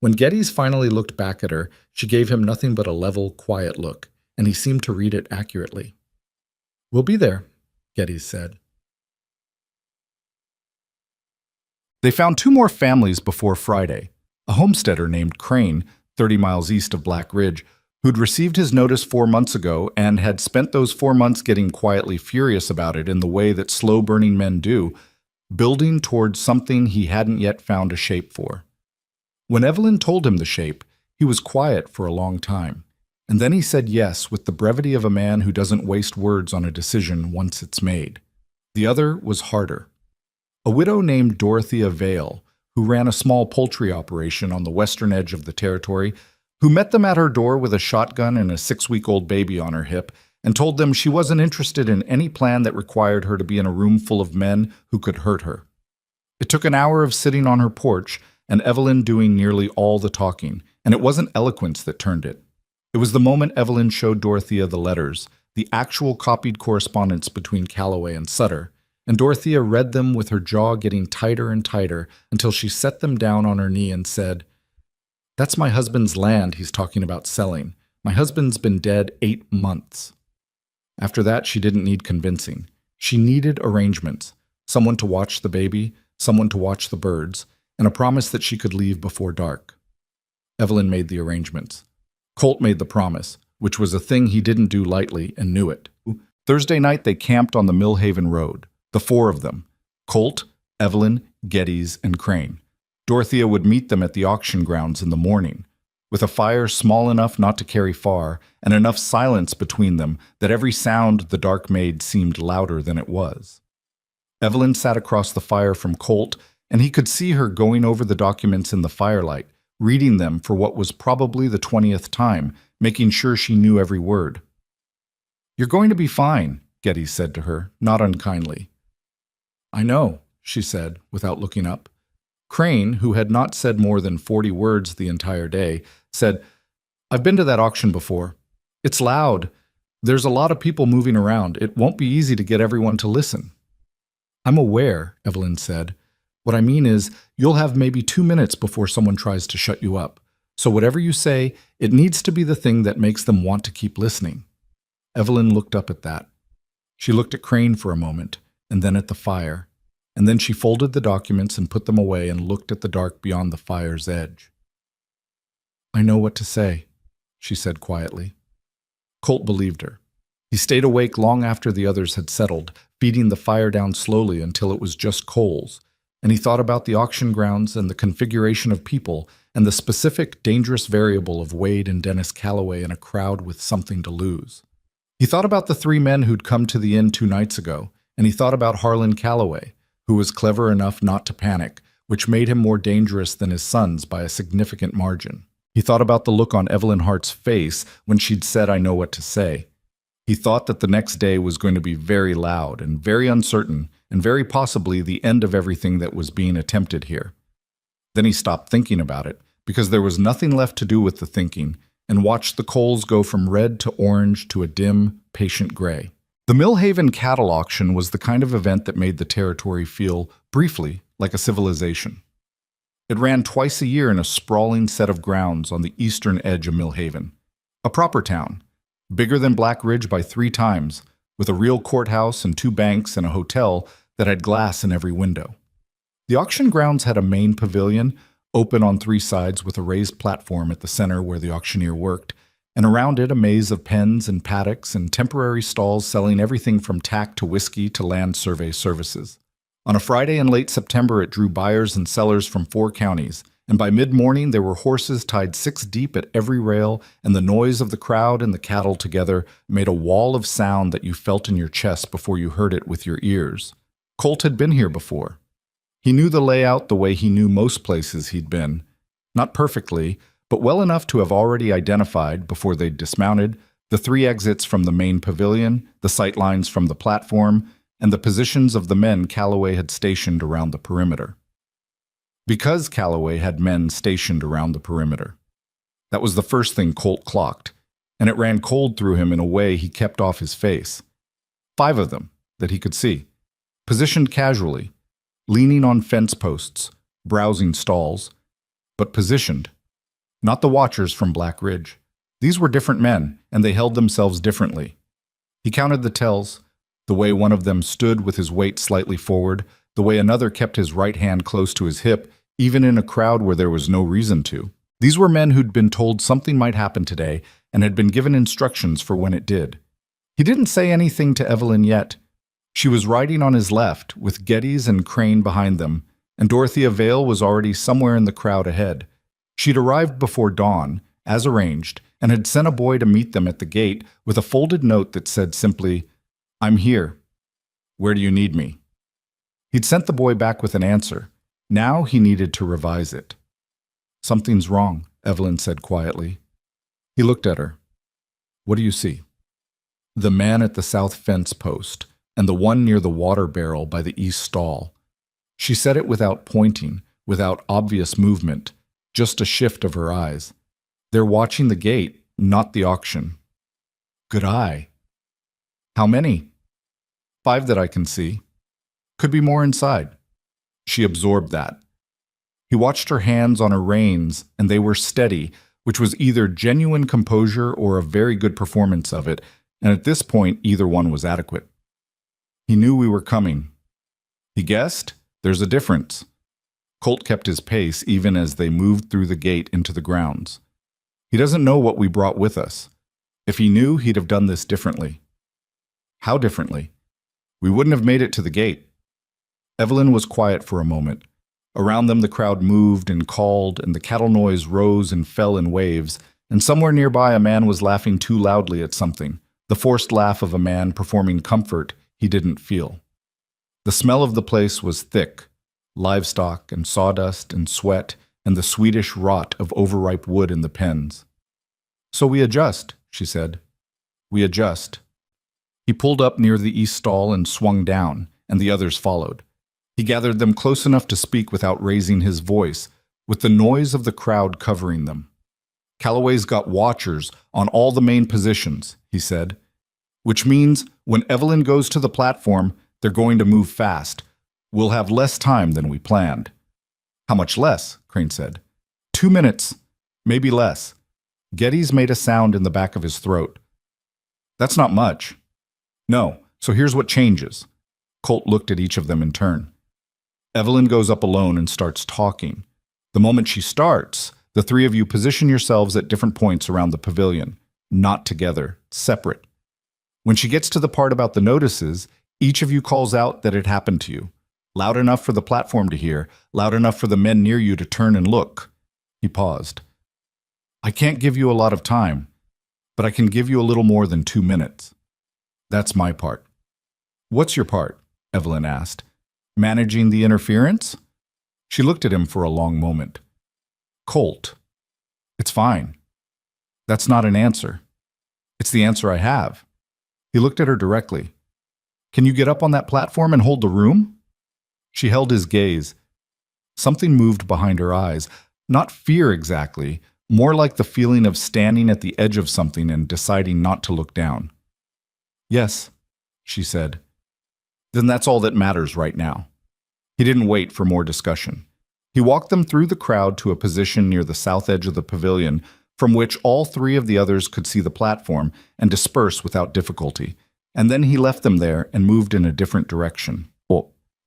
When Geddes finally looked back at her, she gave him nothing but a level, quiet look, and he seemed to read it accurately. We'll be there, Geddes said. They found 2 more families before Friday. A homesteader named Crane, 30 miles east of Black Ridge, who'd received his notice 4 months ago and had spent those 4 months getting quietly furious about it in the way that slow-burning men do, building towards something he hadn't yet found a shape for. When Evelyn told him the shape, he was quiet for a long time, and then he said yes with the brevity of a man who doesn't waste words on a decision once it's made. The other was harder. A widow named Dorothea Vale, who ran a small poultry operation on the western edge of the territory, who met them at her door with a shotgun and a 6-week-old baby on her hip, and told them she wasn't interested in any plan that required her to be in a room full of men who could hurt her. It took an hour of sitting on her porch, and Evelyn doing nearly all the talking, and it wasn't eloquence that turned it. It was the moment Evelyn showed Dorothea the letters, the actual copied correspondence between Calloway and Sutter, and Dorothea read them with her jaw getting tighter and tighter until she set them down on her knee and said, That's my husband's land he's talking about selling. My husband's been dead 8 months. After that, she didn't need convincing. She needed arrangements, someone to watch the baby, someone to watch the birds, and a promise that she could leave before dark. Evelyn made the arrangements. Colt made the promise, which was a thing he didn't do lightly and knew it. Thursday night, they camped on the Millhaven Road. The 4 of them, Colt, Evelyn, Geddes, and Crane. Dorothea would meet them at the auction grounds in the morning, with a fire small enough not to carry far and enough silence between them that every sound the dark made seemed louder than it was. Evelyn sat across the fire from Colt, and he could see her going over the documents in the firelight, reading them for what was probably the 20th time, making sure she knew every word. You're going to be fine, Geddes said to her, not unkindly. I know, she said, without looking up. Crane, who had not said more than 40 words the entire day, said, "I've been to that auction before. It's loud. There's a lot of people moving around. It won't be easy to get everyone to listen." "I'm aware," Evelyn said. "What I mean is, you'll have maybe 2 minutes before someone tries to shut you up. So whatever you say, it needs to be the thing that makes them want to keep listening." Evelyn looked up at that. She looked at Crane for a moment, and then at the fire, and then she folded the documents and put them away and looked at the dark beyond the fire's edge. "I know what to say," she said quietly. Colt believed her. He stayed awake long after the others had settled, feeding the fire down slowly until it was just coals, and he thought about the auction grounds and the configuration of people and the specific dangerous variable of Wade and Dennis Calloway in a crowd with something to lose. He thought about the 3 men who'd come to the inn 2 nights ago, and he thought about Harlan Calloway, who was clever enough not to panic, which made him more dangerous than his sons by a significant margin. He thought about the look on Evelyn Hart's face when she'd said, "I know what to say." He thought that the next day was going to be very loud and very uncertain and very possibly the end of everything that was being attempted here. Then he stopped thinking about it because there was nothing left to do with the thinking, and watched the coals go from red to orange to a dim, patient gray. The Millhaven cattle auction was the kind of event that made the territory feel, briefly, like a civilization. It ran twice a year in a sprawling set of grounds on the eastern edge of Millhaven. A proper town, bigger than Black Ridge by 3 times, with a real courthouse and 2 banks and a hotel that had glass in every window. The auction grounds had a main pavilion, open on 3 sides with a raised platform at the center where the auctioneer worked, and around it a maze of pens and paddocks and temporary stalls selling everything from tack to whiskey to land survey services. On a Friday in late September, it drew buyers and sellers from 4 counties, and by mid-morning there were horses tied 6 deep at every rail, and the noise of the crowd and the cattle together made a wall of sound that you felt in your chest before you heard it with your ears. Colt had been here before. He knew the layout the way he knew most places he'd been. Not perfectly, but well enough to have already identified, before they'd dismounted, the 3 exits from the main pavilion, the sight lines from the platform, and the positions of the men Calloway had stationed around the perimeter. Because Calloway had men stationed around the perimeter. That was the first thing Colt clocked, and it ran cold through him in a way he kept off his face. 5 of them, that he could see, positioned casually, leaning on fence posts, browsing stalls, but positioned. Not the watchers from Black Ridge. These were different men, and they held themselves differently. He counted the tells, the way one of them stood with his weight slightly forward, the way another kept his right hand close to his hip, even in a crowd where there was no reason to. These were men who'd been told something might happen today and had been given instructions for when it did. He didn't say anything to Evelyn yet. She was riding on his left, with Geddes and Crane behind them, and Dorothea Vale was already somewhere in the crowd ahead. She'd arrived before dawn, as arranged, and had sent a boy to meet them at the gate with a folded note that said simply, "I'm here. Where do you need me?" He'd sent the boy back with an answer. Now he needed to revise it. "Something's wrong," Evelyn said quietly. He looked at her. "What do you see?" "The man at the south fence post, and the one near the water barrel by the east stall." She said it without pointing, without obvious movement, just a shift of her eyes. "They're watching the gate, not the auction." "Good eye." "How many?" "5 that I can see. Could be more inside." She absorbed that. He watched her hands on her reins, and they were steady, which was either genuine composure or a very good performance of it, and at this point either one was adequate. "He knew we were coming." "He guessed? There's a difference." Colt kept his pace even as they moved through the gate into the grounds. "He doesn't know what we brought with us. If he knew, he'd have done this differently." "How differently?" "We wouldn't have made it to the gate." Evelyn was quiet for a moment. Around them the crowd moved and called, and the cattle noise rose and fell in waves, and somewhere nearby a man was laughing too loudly at something, the forced laugh of a man performing comfort he didn't feel. The smell of the place was thick, livestock and sawdust and sweat and the Swedish rot of overripe wood in the pens. "So we adjust," she said. "We adjust." He pulled up near the east stall and swung down, and the others followed. He gathered them close enough to speak without raising his voice, with the noise of the crowd covering them. "Calloway's got watchers on all the main positions," he said, "which means when Evelyn goes to the platform, they're going to move fast. We'll have less time than we planned." "How much less?" Crane said. 2 minutes, maybe less." Geddes made a sound in the back of his throat. "That's not much." "No, so here's what changes." Colt looked at each of them in turn. "Evelyn goes up alone and starts talking. The moment she starts, the three of you position yourselves at different points around the pavilion, not together, separate. When she gets to the part about the notices, each of you calls out that it happened to you. Loud enough for the platform to hear, loud enough for the men near you to turn and look." He paused. "I can't give you a lot of time, but I can give you a little more than 2 minutes. That's my part." "What's your part?" Evelyn asked. "Managing the interference?" She looked at him for a long moment. "Colt, it's fine. That's not an answer. It's the answer I have." He looked at her directly. "Can you get up on that platform and hold the room?" She held his gaze. Something moved behind her eyes. Not fear exactly, more like the feeling of standing at the edge of something and deciding not to look down. "Yes," she said. "Then that's all that matters right now." He didn't wait for more discussion. He walked them through the crowd to a position near the south edge of the pavilion, from which all three of the others could see the platform and disperse without difficulty, and then he left them there and moved in a different direction.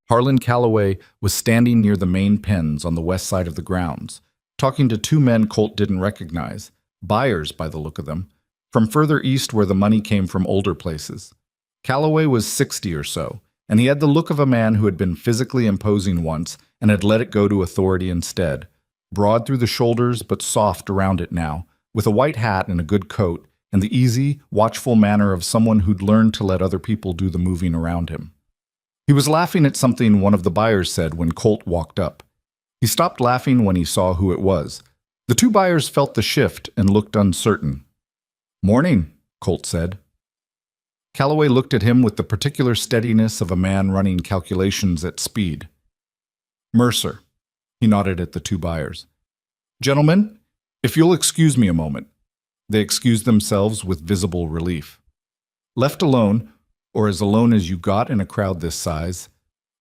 Harlan Calloway was standing near the main pens on the west side of the grounds, talking to two men Colt didn't recognize, buyers by the look of them, from further east where the money came from older places. Calloway was 60 or so, and he had the look of a man who had been physically imposing once and had let it go to authority instead, broad through the shoulders but soft around it now, with a white hat and a good coat, and the easy, watchful manner of someone who'd learned to let other people do the moving around him. He was laughing at something one of the buyers said when Colt walked up. He stopped laughing when he saw who it was. The two buyers felt the shift and looked uncertain. "Morning," Colt said. Calloway looked at him with the particular steadiness of a man running calculations at speed. "Mercer," he nodded at the two buyers. "Gentlemen, if you'll excuse me a moment." They excused themselves with visible relief. Left alone, or as alone as you got in a crowd this size,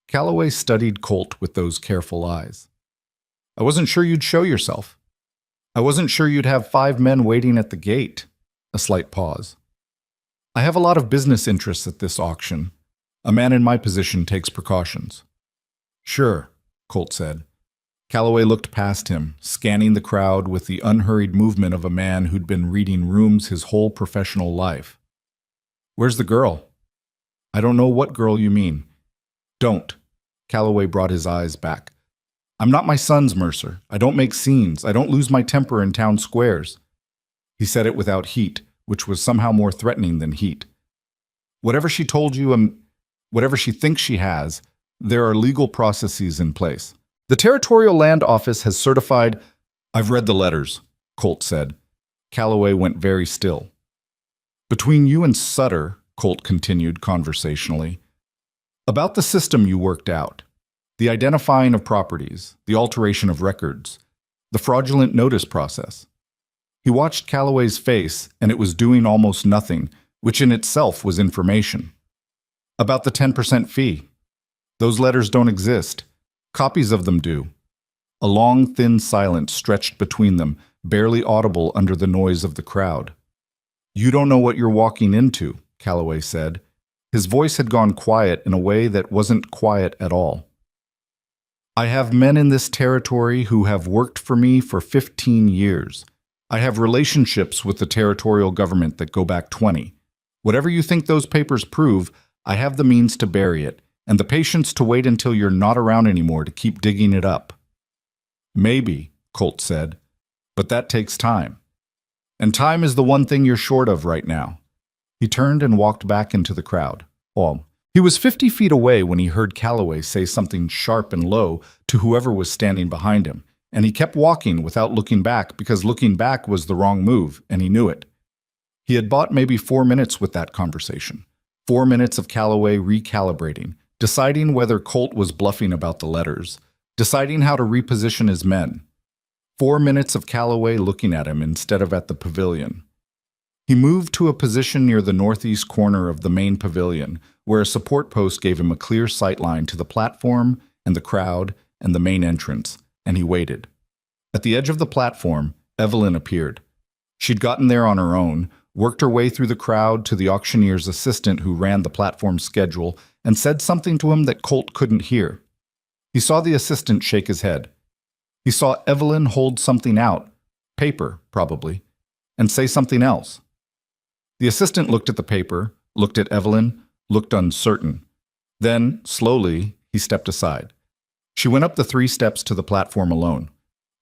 Calloway studied Colt with those careful eyes. "I wasn't sure you'd show yourself. I wasn't sure you'd have 5 men waiting at the gate." A slight pause. "I have a lot of business interests at this auction. A man in my position takes precautions." "Sure," Colt said. Calloway looked past him, scanning the crowd with the unhurried movement of a man who'd been reading rooms his whole professional life. "Where's the girl?" "I don't know what girl you mean." "Don't." Calloway brought his eyes back. "I'm not my son's, Mercer. I don't make scenes. I don't lose my temper in town squares." He said it without heat, which was somehow more threatening than heat. "Whatever she told you and whatever she thinks she has, there are legal processes in place. The Territorial Land Office has certified—" "I've read the letters," Colt said. Calloway went very still. "Between you and Sutter," Colt continued conversationally, "about the system you worked out, the identifying of properties, the alteration of records, the fraudulent notice process." He watched Calloway's face, and it was doing almost nothing, which in itself was information. "About the 10% fee. Those letters don't exist. Copies of them do." A long, thin silence stretched between them, barely audible under the noise of the crowd. "You don't know what you're walking into," Calloway said. His voice had gone quiet in a way that wasn't quiet at all. "I have men in this territory who have worked for me for 15 years. I have relationships with the territorial government that go back 20. Whatever you think those papers prove, I have the means to bury it, and the patience to wait until you're not around anymore to keep digging it up." "Maybe," Colt said, "but that takes time. And time is the one thing you're short of right now." He turned and walked back into the crowd. He was 50 feet away when he heard Calloway say something sharp and low to whoever was standing behind him, and he kept walking without looking back because looking back was the wrong move, and he knew it. He had bought maybe 4 minutes with that conversation. 4 minutes of Calloway recalibrating, deciding whether Colt was bluffing about the letters, deciding how to reposition his men. 4 minutes of Calloway looking at him instead of at the pavilion. He moved to a position near the northeast corner of the main pavilion, where a support post gave him a clear sightline to the platform and the crowd and the main entrance, and he waited. At the edge of the platform, Evelyn appeared. She'd gotten there on her own, worked her way through the crowd to the auctioneer's assistant who ran the platform schedule, and said something to him that Colt couldn't hear. He saw the assistant shake his head. He saw Evelyn hold something out, paper, probably, and say something else. The assistant looked at the paper, looked at Evelyn, looked uncertain. Then, slowly, he stepped aside. She went up the 3 steps to the platform alone.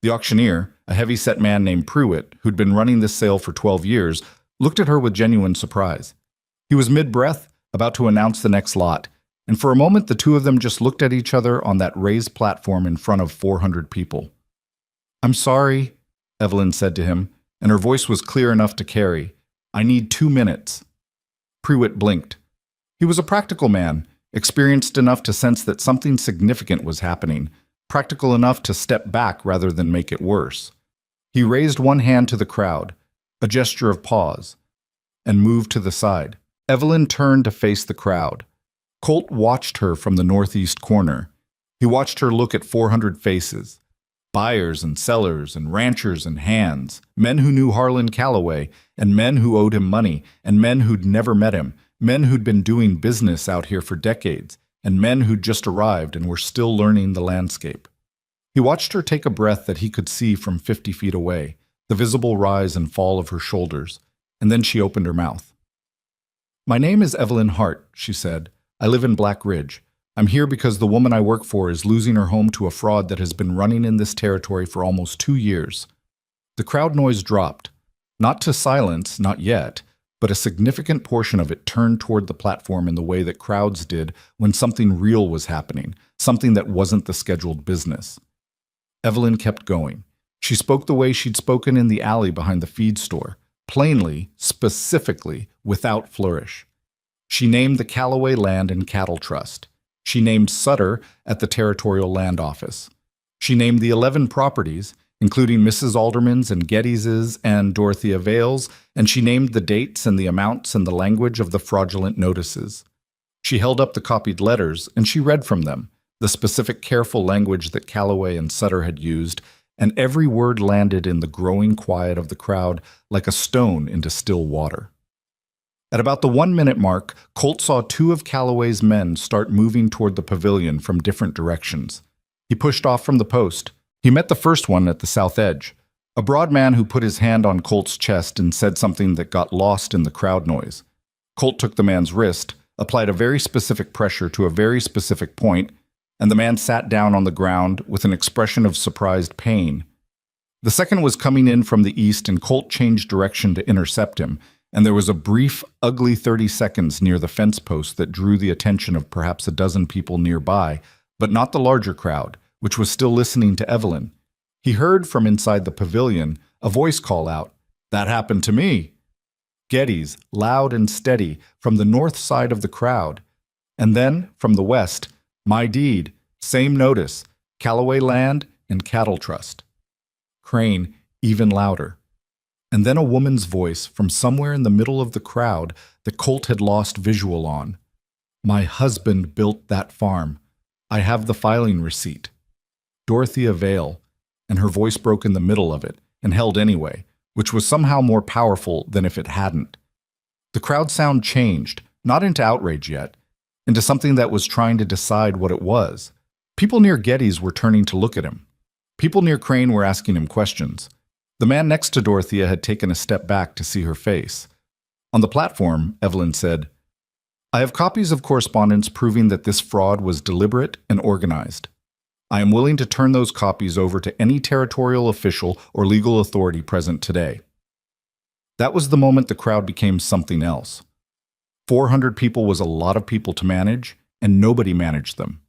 The auctioneer, a heavy-set man named Pruitt, who'd been running this sale for 12 years, looked at her with genuine surprise. He was mid-breath, about to announce the next lot, and for a moment the two of them just looked at each other on that raised platform in front of 400 people. "I'm sorry," Evelyn said to him, and her voice was clear enough to carry. "I need 2 minutes." Pruitt blinked. He was a practical man, experienced enough to sense that something significant was happening, practical enough to step back rather than make it worse. He raised one hand to the crowd, a gesture of pause, and moved to the side. Evelyn turned to face the crowd. Colt watched her from the northeast corner. He watched her look at 400 faces, buyers and sellers and ranchers and hands, men who knew Harlan Calloway, and men who owed him money, and men who'd never met him, men who'd been doing business out here for decades, and men who'd just arrived and were still learning the landscape. He watched her take a breath that he could see from 50 feet away, the visible rise and fall of her shoulders, and then she opened her mouth. "My name is Evelyn Hart," she said. "I live in Black Ridge. I'm here because the woman I work for is losing her home to a fraud that has been running in this territory for almost 2 years. The crowd noise dropped. Not to silence, not yet, but a significant portion of it turned toward the platform in the way that crowds did when something real was happening, something that wasn't the scheduled business. Evelyn kept going. She spoke the way she'd spoken in the alley behind the feed store, plainly, specifically, without flourish. She named the Calloway Land and Cattle Trust. She named Sutter at the Territorial Land Office. She named the 11 properties, including Mrs. Alderman's and Gettys's and Dorothea Vale's, and she named the dates and the amounts and the language of the fraudulent notices. She held up the copied letters, and she read from them, the specific careful language that Calloway and Sutter had used, and every word landed in the growing quiet of the crowd like a stone into still water. At about the 1-minute mark, Colt saw 2 of Calloway's men start moving toward the pavilion from different directions. He pushed off from the post. He met the first one at the south edge, a broad man who put his hand on Colt's chest and said something that got lost in the crowd noise. Colt took the man's wrist, applied a very specific pressure to a very specific point, and the man sat down on the ground with an expression of surprised pain. The second was coming in from the east, and Colt changed direction to intercept him, and there was a brief, ugly 30 seconds near the fence post that drew the attention of perhaps a dozen people nearby, but not the larger crowd, which was still listening to Evelyn. He heard from inside the pavilion a voice call out, "That happened to me." Gettys, loud and steady, from the north side of the crowd. And then, from the west, "My deed, same notice, Calloway Land and Cattle Trust." Crane, even louder. And then a woman's voice from somewhere in the middle of the crowd that Colt had lost visual on. "My husband built that farm. I have the filing receipt." Dorothea Vale, and her voice broke in the middle of it, and held anyway, which was somehow more powerful than if it hadn't. The crowd sound changed, not into outrage yet, into something that was trying to decide what it was. People near Gettys were turning to look at him. People near Crane were asking him questions. The man next to Dorothea had taken a step back to see her face. On the platform, Evelyn said, "I have copies of correspondence proving that this fraud was deliberate and organized. I am willing to turn those copies over to any territorial official or legal authority present today." That was the moment the crowd became something else. 400 people was a lot of people to manage, and nobody managed them.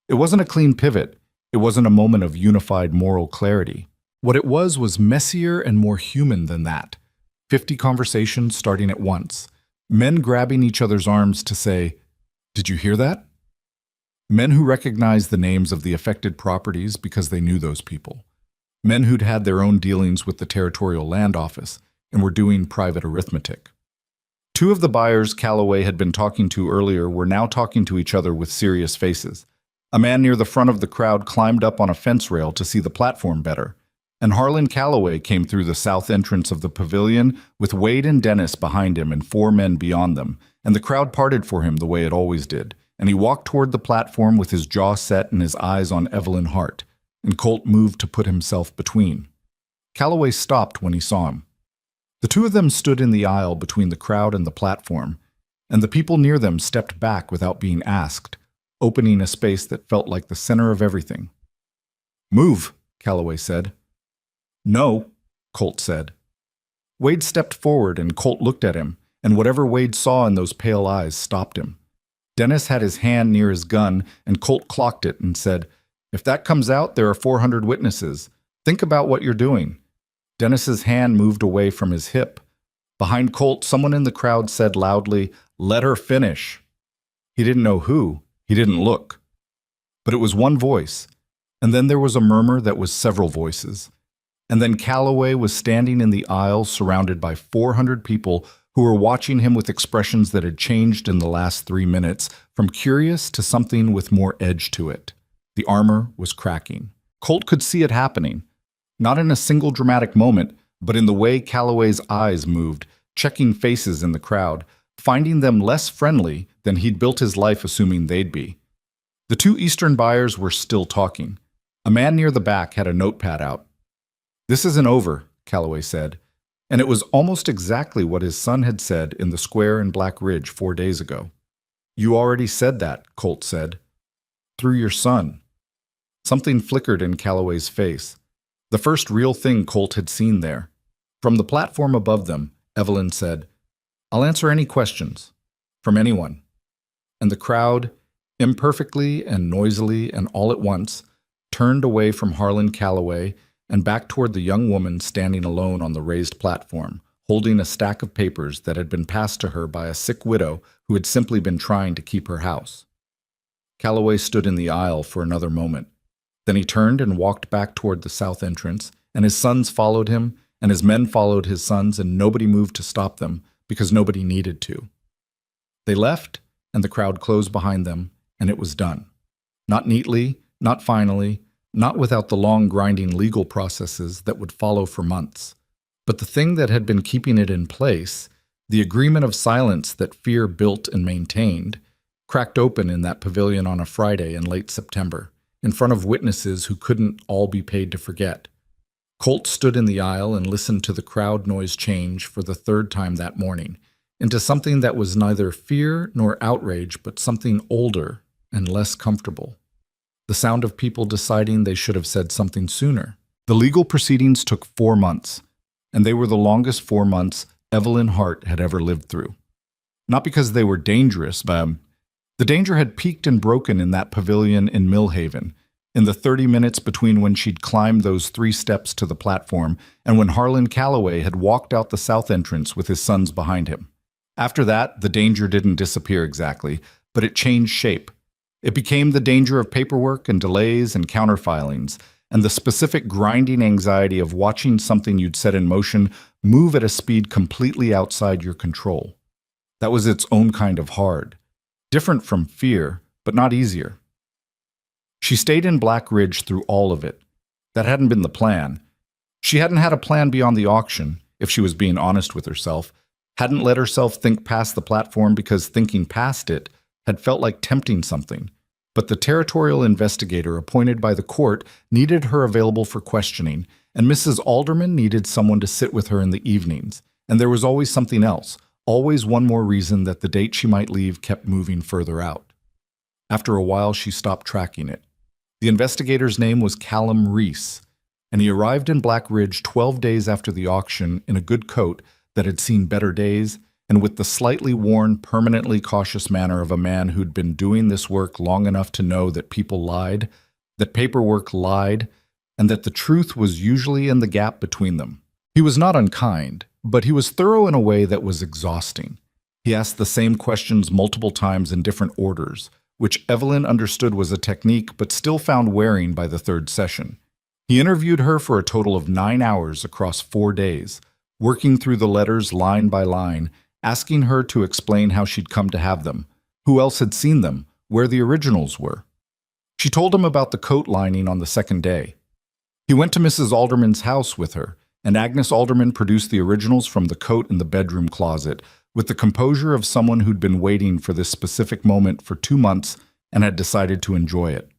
It wasn't a clean pivot. It wasn't a moment of unified moral clarity. What it was messier and more human than that. 50 conversations starting at once. Men grabbing each other's arms to say, "Did you hear that?" Men who recognized the names of the affected properties because they knew those people. Men who'd had their own dealings with the Territorial Land Office and were doing private arithmetic. Two of the buyers Calloway had been talking to earlier were now talking to each other with serious faces. A man near the front of the crowd climbed up on a fence rail to see the platform better, and Harlan Calloway came through the south entrance of the pavilion with Wade and Dennis behind him and 4 men beyond them, and the crowd parted for him the way it always did, and he walked toward the platform with his jaw set and his eyes on Evelyn Hart, and Colt moved to put himself between. Calloway stopped when he saw him. The two of them stood in the aisle between the crowd and the platform, and the people near them stepped back without being asked, opening a space that felt like the center of everything. "Move," Calloway said. "No," Colt said. Wade stepped forward and Colt looked at him, and whatever Wade saw in those pale eyes stopped him. Dennis had his hand near his gun, and Colt clocked it and said, "If that comes out, there are 400 witnesses. Think about what you're doing." Dennis's hand moved away from his hip. Behind Colt, someone in the crowd said loudly, "Let her finish." He didn't know who. He didn't look. But it was one voice, and then there was a murmur that was several voices. And then Calloway was standing in the aisle surrounded by 400 people who were watching him with expressions that had changed in the last 3 minutes, from curious to something with more edge to it. The armor was cracking. Colt could see it happening, not in a single dramatic moment, but in the way Calloway's eyes moved, checking faces in the crowd, finding them less friendly than he'd built his life assuming they'd be. The two Eastern buyers were still talking. A man near the back had a notepad out. "This isn't over," Calloway said, and it was almost exactly what his son had said in the square in Black Ridge 4 days ago. "You already said that," Colt said. "Through your son." Something flickered in Calloway's face. The first real thing Colt had seen there. From the platform above them, Evelyn said, "I'll answer any questions. From anyone." And the crowd, imperfectly and noisily and all at once, turned away from Harlan Calloway and back toward the young woman standing alone on the raised platform, holding a stack of papers that had been passed to her by a sick widow who had simply been trying to keep her house. Calloway stood in the aisle for another moment. Then he turned and walked back toward the south entrance, and his sons followed him, and his men followed his sons, and nobody moved to stop them because nobody needed to. They left, and the crowd closed behind them, and it was done. Not neatly, not finally, not without the long grinding legal processes that would follow for months. But the thing that had been keeping it in place, the agreement of silence that fear built and maintained, cracked open in that pavilion on a Friday in late September, in front of witnesses who couldn't all be paid to forget. Colt stood in the aisle and listened to the crowd noise change for the 3rd time that morning, into something that was neither fear nor outrage, but something older and less comfortable. The sound of people deciding they should have said something sooner. The legal proceedings took 4 months, and they were the longest 4 months Evelyn Hart had ever lived through. Not because they were dangerous, but the danger had peaked and broken in that pavilion in Millhaven, in the 30 minutes between when she'd climbed those 3 steps to the platform and when Harlan Calloway had walked out the south entrance with his sons behind him. After that, the danger didn't disappear exactly, but it changed shape. It became the danger of paperwork and delays and counterfilings, and the specific grinding anxiety of watching something you'd set in motion move at a speed completely outside your control. That was its own kind of hard. Different from fear, but not easier. She stayed in Black Ridge through all of it. That hadn't been the plan. She hadn't had a plan beyond the auction, if she was being honest with herself, hadn't let herself think past the platform because thinking past it had felt like tempting something. But the territorial investigator appointed by the court needed her available for questioning, and Mrs. Alderman needed someone to sit with her in the evenings. And there was always something else. Always one more reason that the date she might leave kept moving further out. After a while, she stopped tracking it. The investigator's name was Callum Reese, and he arrived in Black Ridge 12 days after the auction in a good coat that had seen better days and with the slightly worn, permanently cautious manner of a man who'd been doing this work long enough to know that people lied, that paperwork lied, and that the truth was usually in the gap between them. He was not unkind, but he was thorough in a way that was exhausting. He asked the same questions multiple times in different orders, which Evelyn understood was a technique but still found wearing by the third session. He interviewed her for a total of 9 hours across 4 days, working through the letters line by line, asking her to explain how she'd come to have them, who else had seen them, where the originals were. She told him about the coat lining on the second day. He went to Mrs. Alderman's house with her, and Agnes Alderman produced the originals from the coat in the bedroom closet, with the composure of someone who'd been waiting for this specific moment for 2 months and had decided to enjoy it.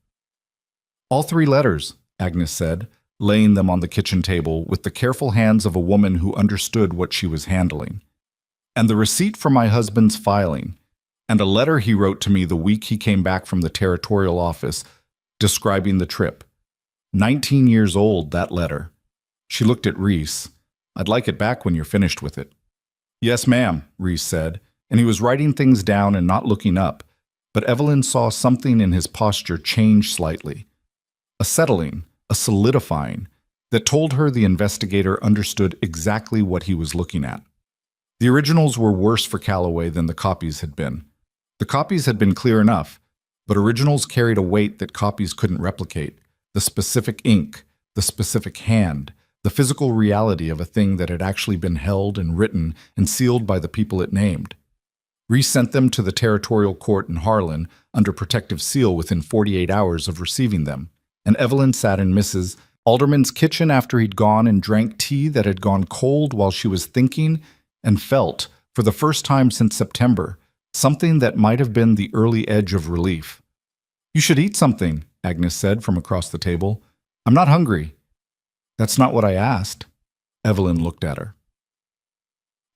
"All 3 letters," Agnes said, laying them on the kitchen table with the careful hands of a woman who understood what she was handling. "And the receipt for my husband's filing, and a letter he wrote to me the week he came back from the territorial office describing the trip. 19 years old, that letter." She looked at Reese. "I'd like it back when you're finished with it." "Yes, ma'am," Reese said, and he was writing things down and not looking up, but Evelyn saw something in his posture change slightly. A settling, a solidifying, that told her the investigator understood exactly what he was looking at. The originals were worse for Calloway than the copies had been. The copies had been clear enough, but originals carried a weight that copies couldn't replicate: the specific ink, the specific hand, the physical reality of a thing that had actually been held and written and sealed by the people it named. Reese sent them to the territorial court in Harlan under protective seal within 48 hours of receiving them, and Evelyn sat in Mrs. Alderman's kitchen after he'd gone and drank tea that had gone cold while she was thinking and felt, for the first time since September, something that might have been the early edge of relief. "You should eat something," Agnes said from across the table. "I'm not hungry." "That's not what I asked." Evelyn looked at her.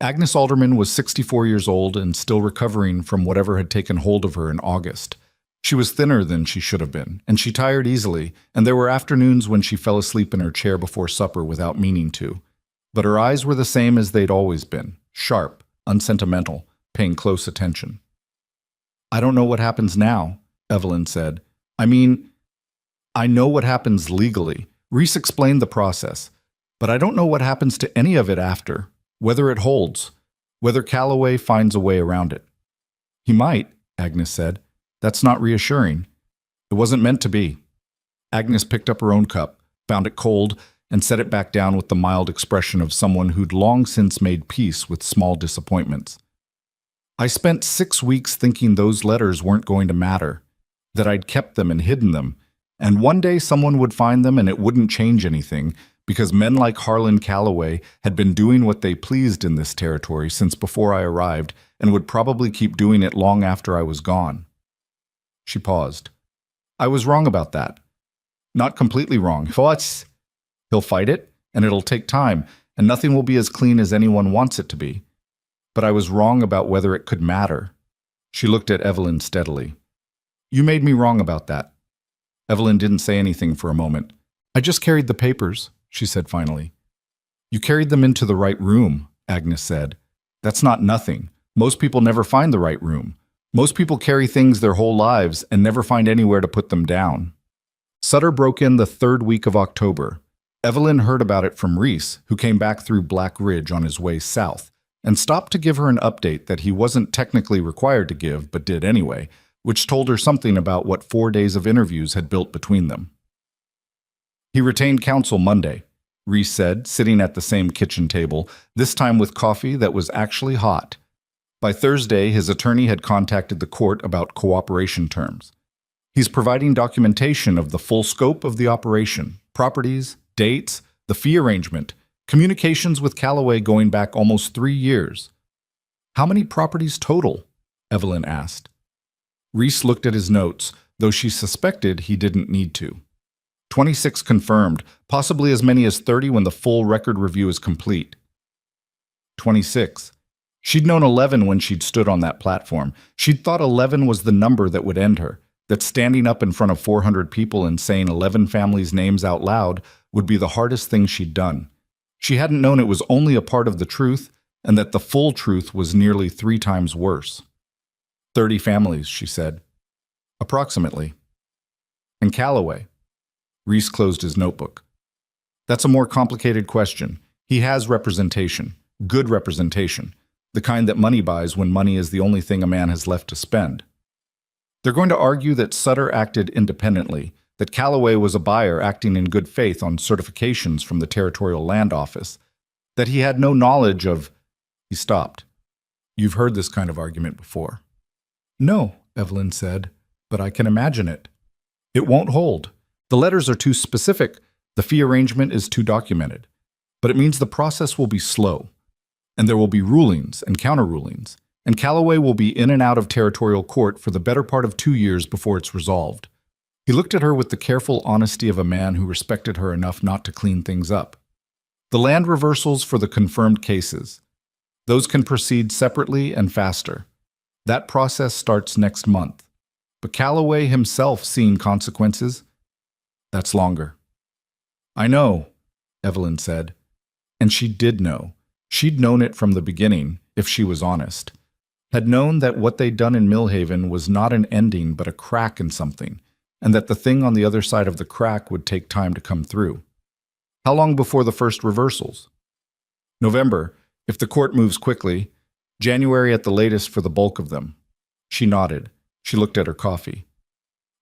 Agnes Alderman was 64 years old and still recovering from whatever had taken hold of her in August. She was thinner than she should have been, and she tired easily, and there were afternoons when she fell asleep in her chair before supper without meaning to. But her eyes were the same as they'd always been, sharp, unsentimental, paying close attention. "I don't know what happens now," Evelyn said. "I mean, I know what happens legally." Reese explained the process, "but I don't know what happens to any of it after, whether it holds, whether Calloway finds a way around it." "He might," Agnes said. "That's not reassuring. It wasn't meant to be." Agnes picked up her own cup, found it cold, and set it back down with the mild expression of someone who'd long since made peace with small disappointments. "I spent 6 weeks thinking those letters weren't going to matter, that I'd kept them and hidden them, and one day someone would find them and it wouldn't change anything, because men like Harlan Calloway had been doing what they pleased in this territory since before I arrived and would probably keep doing it long after I was gone." She paused. "I was wrong about that. Not completely wrong. He'll fight it, and it'll take time, and nothing will be as clean as anyone wants it to be. But I was wrong about whether it could matter." She looked at Evelyn steadily. "You made me wrong about that." Evelyn didn't say anything for a moment. "I just carried the papers," she said finally. "You carried them into the right room," Agnes said. "That's not nothing. Most people never find the right room. Most people carry things their whole lives and never find anywhere to put them down." Sutter broke in the 3rd week of October. Evelyn heard about it from Reese, who came back through Black Ridge on his way south, and stopped to give her an update that he wasn't technically required to give, but did anyway, which told her something about what 4 days of interviews had built between them. "He retained counsel Monday," Reese said, sitting at the same kitchen table, this time with coffee that was actually hot. By Thursday, his attorney had contacted the court about cooperation terms. "He's providing documentation of the full scope of the operation, properties, dates, the fee arrangement, communications with Calloway going back almost 3 years." "How many properties total?" Evelyn asked. Reese looked at his notes, though she suspected he didn't need to. 26 confirmed, possibly as many as 30 when the full record review is complete." 26. She'd known 11 when she'd stood on that platform. She'd thought 11 was the number that would end her, that standing up in front of 400 people and saying 11 families' names out loud would be the hardest thing she'd done. She hadn't known it was only a part of the truth, and that the full truth was nearly 3 times worse. 30 families, she said. "Approximately." "And Calloway?" Reese closed his notebook. "That's a more complicated question. He has representation, good representation, the kind that money buys when money is the only thing a man has left to spend." They're going to argue that Sutter acted independently, that Calloway was a buyer acting in good faith on certifications from the Territorial Land Office, that he had no knowledge of... He stopped. You've heard this kind of argument before. No, Evelyn said, but I can imagine it. It won't hold. The letters are too specific. The fee arrangement is too documented. But it means the process will be slow, and there will be rulings and counter-rulings, and Calloway will be in and out of territorial court for the better part of 2 years before it's resolved. He looked at her with the careful honesty of a man who respected her enough not to clean things up. The land reversals for the confirmed cases. Those can proceed separately and faster. That process starts next month. But Calloway himself seeing consequences, that's longer. I know, Evelyn said. And she did know. She'd known it from the beginning, if she was honest. Had known that what they'd done in Millhaven was not an ending but a crack in something, and that the thing on the other side of the crack would take time to come through. How long before the first reversals? November, if the court moves quickly. January at the latest for the bulk of them. She nodded. She looked at her coffee.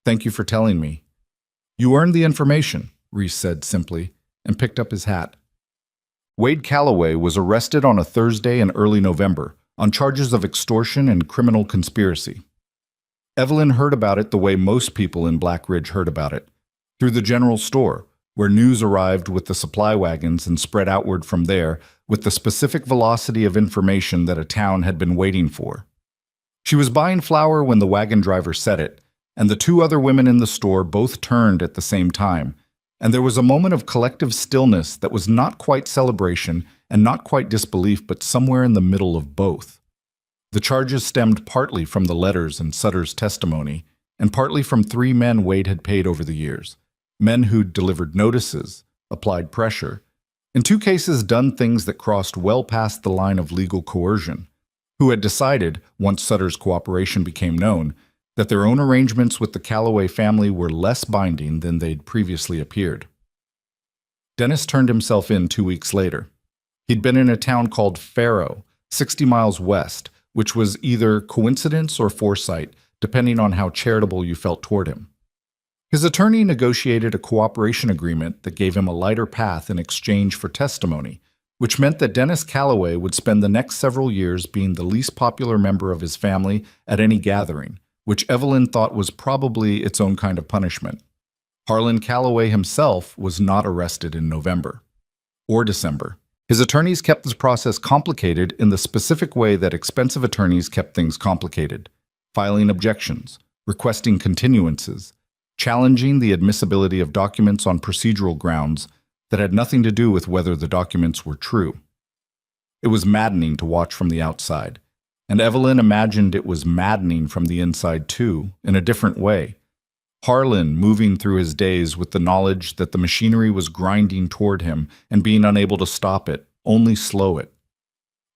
Thank you for telling me. You earned the information, Reese said simply, and picked up his hat. Wade Calloway was arrested on a Thursday in early November on charges of extortion and criminal conspiracy. Evelyn heard about it the way most people in Black Ridge heard about it, through the general store, where news arrived with the supply wagons and spread outward from there with the specific velocity of information that a town had been waiting for. She was buying flour when the wagon driver said it, and the 2 other women in the store both turned at the same time, and there was a moment of collective stillness that was not quite celebration and not quite disbelief, but somewhere in the middle of both. The charges stemmed partly from the letters and Sutter's testimony, and partly from 3 men Wade had paid over the years, men who'd delivered notices, applied pressure, in 2 cases done things that crossed well past the line of legal coercion, who had decided, once Sutter's cooperation became known, that their own arrangements with the Calloway family were less binding than they'd previously appeared. Dennis turned himself in 2 weeks later. He'd been in a town called Faro, 60 miles west, which was either coincidence or foresight, depending on how charitable you felt toward him. His attorney negotiated a cooperation agreement that gave him a lighter path in exchange for testimony, which meant that Dennis Calloway would spend the next several years being the least popular member of his family at any gathering, which Evelyn thought was probably its own kind of punishment. Harlan Calloway himself was not arrested in November or December. His attorneys kept the process complicated in the specific way that expensive attorneys kept things complicated, filing objections, requesting continuances, challenging the admissibility of documents on procedural grounds that had nothing to do with whether the documents were true. It was maddening to watch from the outside, and Evelyn imagined it was maddening from the inside too, in a different way. Harlan moving through his days with the knowledge that the machinery was grinding toward him and being unable to stop it, only slow it.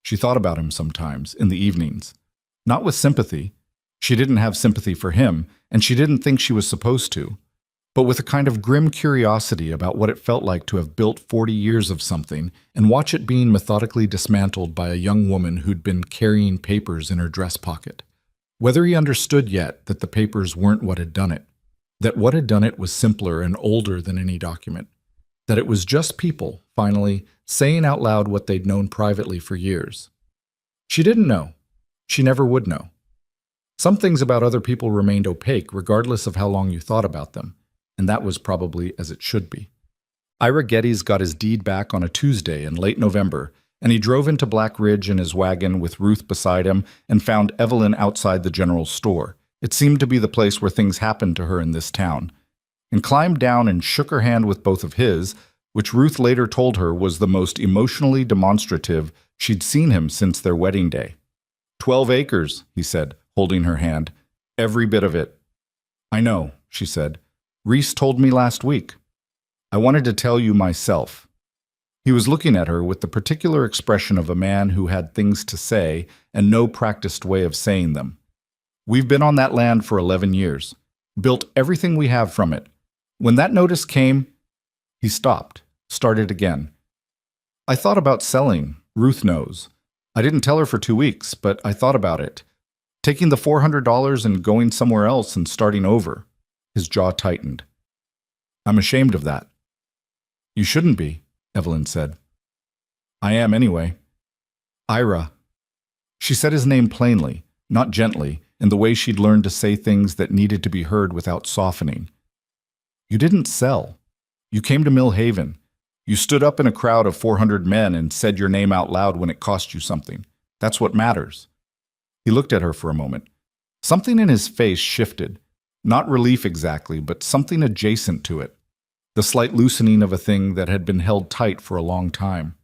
She thought about him sometimes, in the evenings. Not with sympathy. She didn't have sympathy for him, and she didn't think she was supposed to, but with a kind of grim curiosity about what it felt like to have built 40 years of something and watch it being methodically dismantled by a young woman who'd been carrying papers in her dress pocket. Whether he understood yet that the papers weren't what had done it, that what had done it was simpler and older than any document, that it was just people, finally, saying out loud what they'd known privately for years. She didn't know. She never would know. Some things about other people remained opaque regardless of how long you thought about them, and that was probably as it should be. Ira Geddes got his deed back on a Tuesday in late November, and he drove into Black Ridge in his wagon with Ruth beside him and found Evelyn outside the general store. It seemed to be the place where things happened to her in this town, and climbed down and shook her hand with both of his, which Ruth later told her was the most emotionally demonstrative she'd seen him since their wedding day. 12 acres, he said, holding her hand. Every bit of it. I know, she said. Reese told me last week. I wanted to tell you myself. He was looking at her with the particular expression of a man who had things to say and no practiced way of saying them. We've been on that land for 11 years, built everything we have from it. When that notice came, he stopped, started again. I thought about selling, Ruth knows. I didn't tell her for 2 weeks, but I thought about it. Taking the $400 and going somewhere else and starting over. His jaw tightened. I'm ashamed of that. You shouldn't be, Evelyn said. I am anyway. Ira. She said his name plainly, not gently, in the way she'd learned to say things that needed to be heard without softening. You didn't sell. You came to Mill Haven. You stood up in a crowd of 400 men and said your name out loud when it cost you something. That's what matters. He looked at her for a moment. Something in his face shifted. Not relief exactly, but something adjacent to it. The slight loosening of a thing that had been held tight for a long time.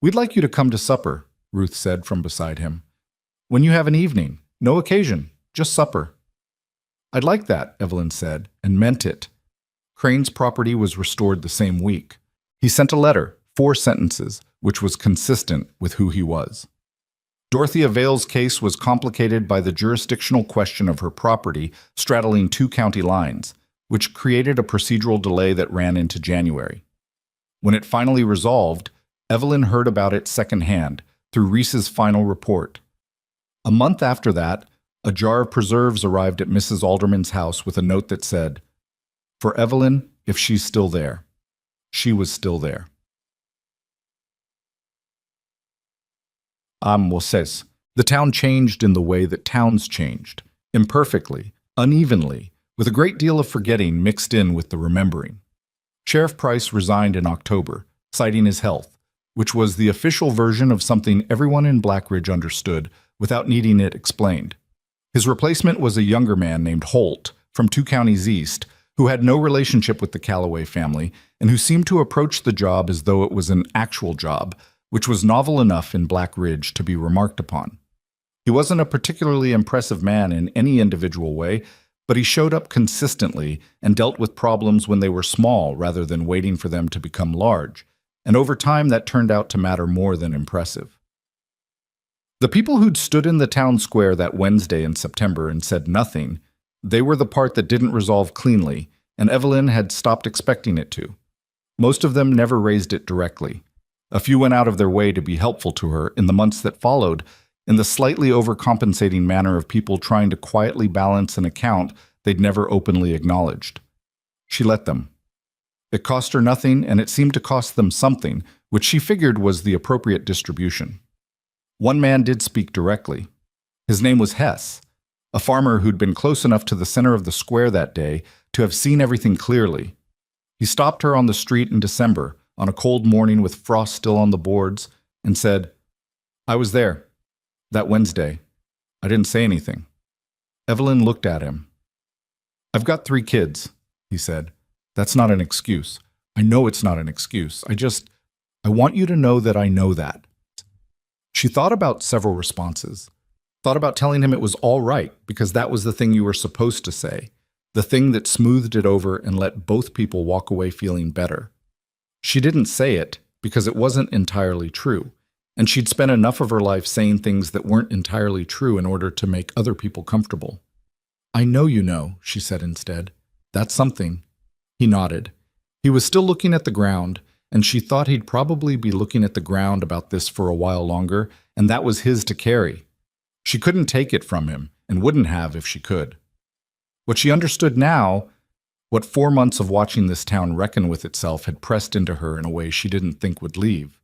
We'd like you to come to supper, Ruth said from beside him. When you have an evening, no occasion, just supper. I'd like that, Evelyn said, and meant it. Crane's property was restored the same week. He sent a letter, 4 sentences, which was consistent with who he was. Dorothea Vale's case was complicated by the jurisdictional question of her property straddling 2 county lines, which created a procedural delay that ran into January. When it finally resolved, Evelyn heard about it secondhand through Reese's final report. A month after that, a jar of preserves arrived at Mrs. Alderman's house with a note that said, "For Evelyn, if she's still there." She was still there. Says, the town changed in the way that towns changed, imperfectly, unevenly, with a great deal of forgetting mixed in with the remembering. Sheriff Price resigned in October, citing his health, which was the official version of something everyone in Blackridge understood without needing it explained. His replacement was a younger man named Holt, from 2 counties east, who had no relationship with the Calloway family and who seemed to approach the job as though it was an actual job, which was novel enough in Blackridge to be remarked upon. He wasn't a particularly impressive man in any individual way, but he showed up consistently and dealt with problems when they were small rather than waiting for them to become large, and over time that turned out to matter more than impressive. The people who'd stood in the town square that Wednesday in September and said nothing, they were the part that didn't resolve cleanly, and Evelyn had stopped expecting it to. Most of them never raised it directly. A few went out of their way to be helpful to her in the months that followed, in the slightly overcompensating manner of people trying to quietly balance an account they'd never openly acknowledged. She let them. It cost her nothing, and it seemed to cost them something, which she figured was the appropriate distribution. One man did speak directly. His name was Hess, a farmer who'd been close enough to the center of the square that day to have seen everything clearly. He stopped her on the street in December, on a cold morning with frost still on the boards, and said, "I was there. That Wednesday. I didn't say anything." Evelyn looked at him. "I've got 3 kids," he said. "That's not an excuse. I know it's not an excuse. I want you to know that I know that." She thought about several responses. Thought about telling him it was all right because that was the thing you were supposed to say, the thing that smoothed it over and let both people walk away feeling better. She didn't say it because it wasn't entirely true, and she'd spent enough of her life saying things that weren't entirely true in order to make other people comfortable. "I know you know," she said instead. "That's something." He nodded. He was still looking at the ground, and she thought he'd probably be looking at the ground about this for a while longer, and that was his to carry. She couldn't take it from him, and wouldn't have if she could. What she understood now, what 4 months of watching this town reckon with itself had pressed into her in a way she didn't think would leave,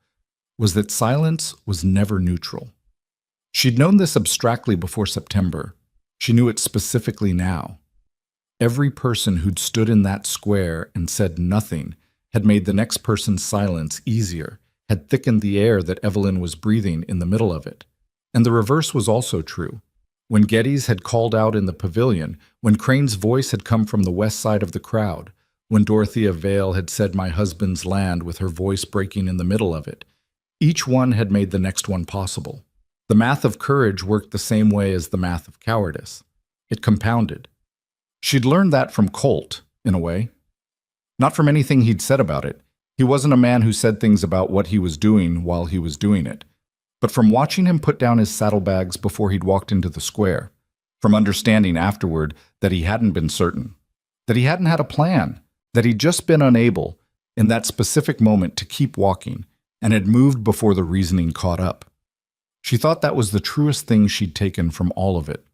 was that silence was never neutral. She'd known this abstractly before September. She knew it specifically now. Every person who'd stood in that square and said nothing had made the next person's silence easier, had thickened the air that Evelyn was breathing in the middle of it. And the reverse was also true. When Geddes had called out in the pavilion, when Crane's voice had come from the west side of the crowd, when Dorothea Vale had said "my husband's land" with her voice breaking in the middle of it, each one had made the next one possible. The math of courage worked the same way as the math of cowardice. It compounded. She'd learned that from Colt, in a way. Not from anything he'd said about it. He wasn't a man who said things about what he was doing while he was doing it. But from watching him put down his saddlebags before he'd walked into the square, from understanding afterward that he hadn't been certain, that he hadn't had a plan, that he'd just been unable, in that specific moment, to keep walking, and had moved before the reasoning caught up. She thought that was the truest thing she'd taken from all of it.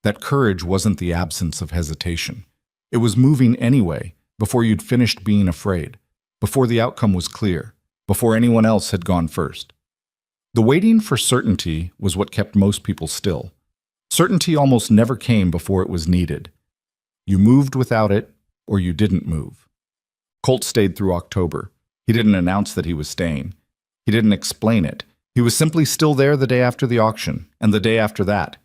That courage wasn't the absence of hesitation. It was moving anyway, before you'd finished being afraid, before the outcome was clear, before anyone else had gone first. The waiting for certainty was what kept most people still. Certainty almost never came before it was needed. You moved without it, or you didn't move. Colt stayed through October. He didn't announce that he was staying. He didn't explain it. He was simply still there the day after the auction, and the day after that.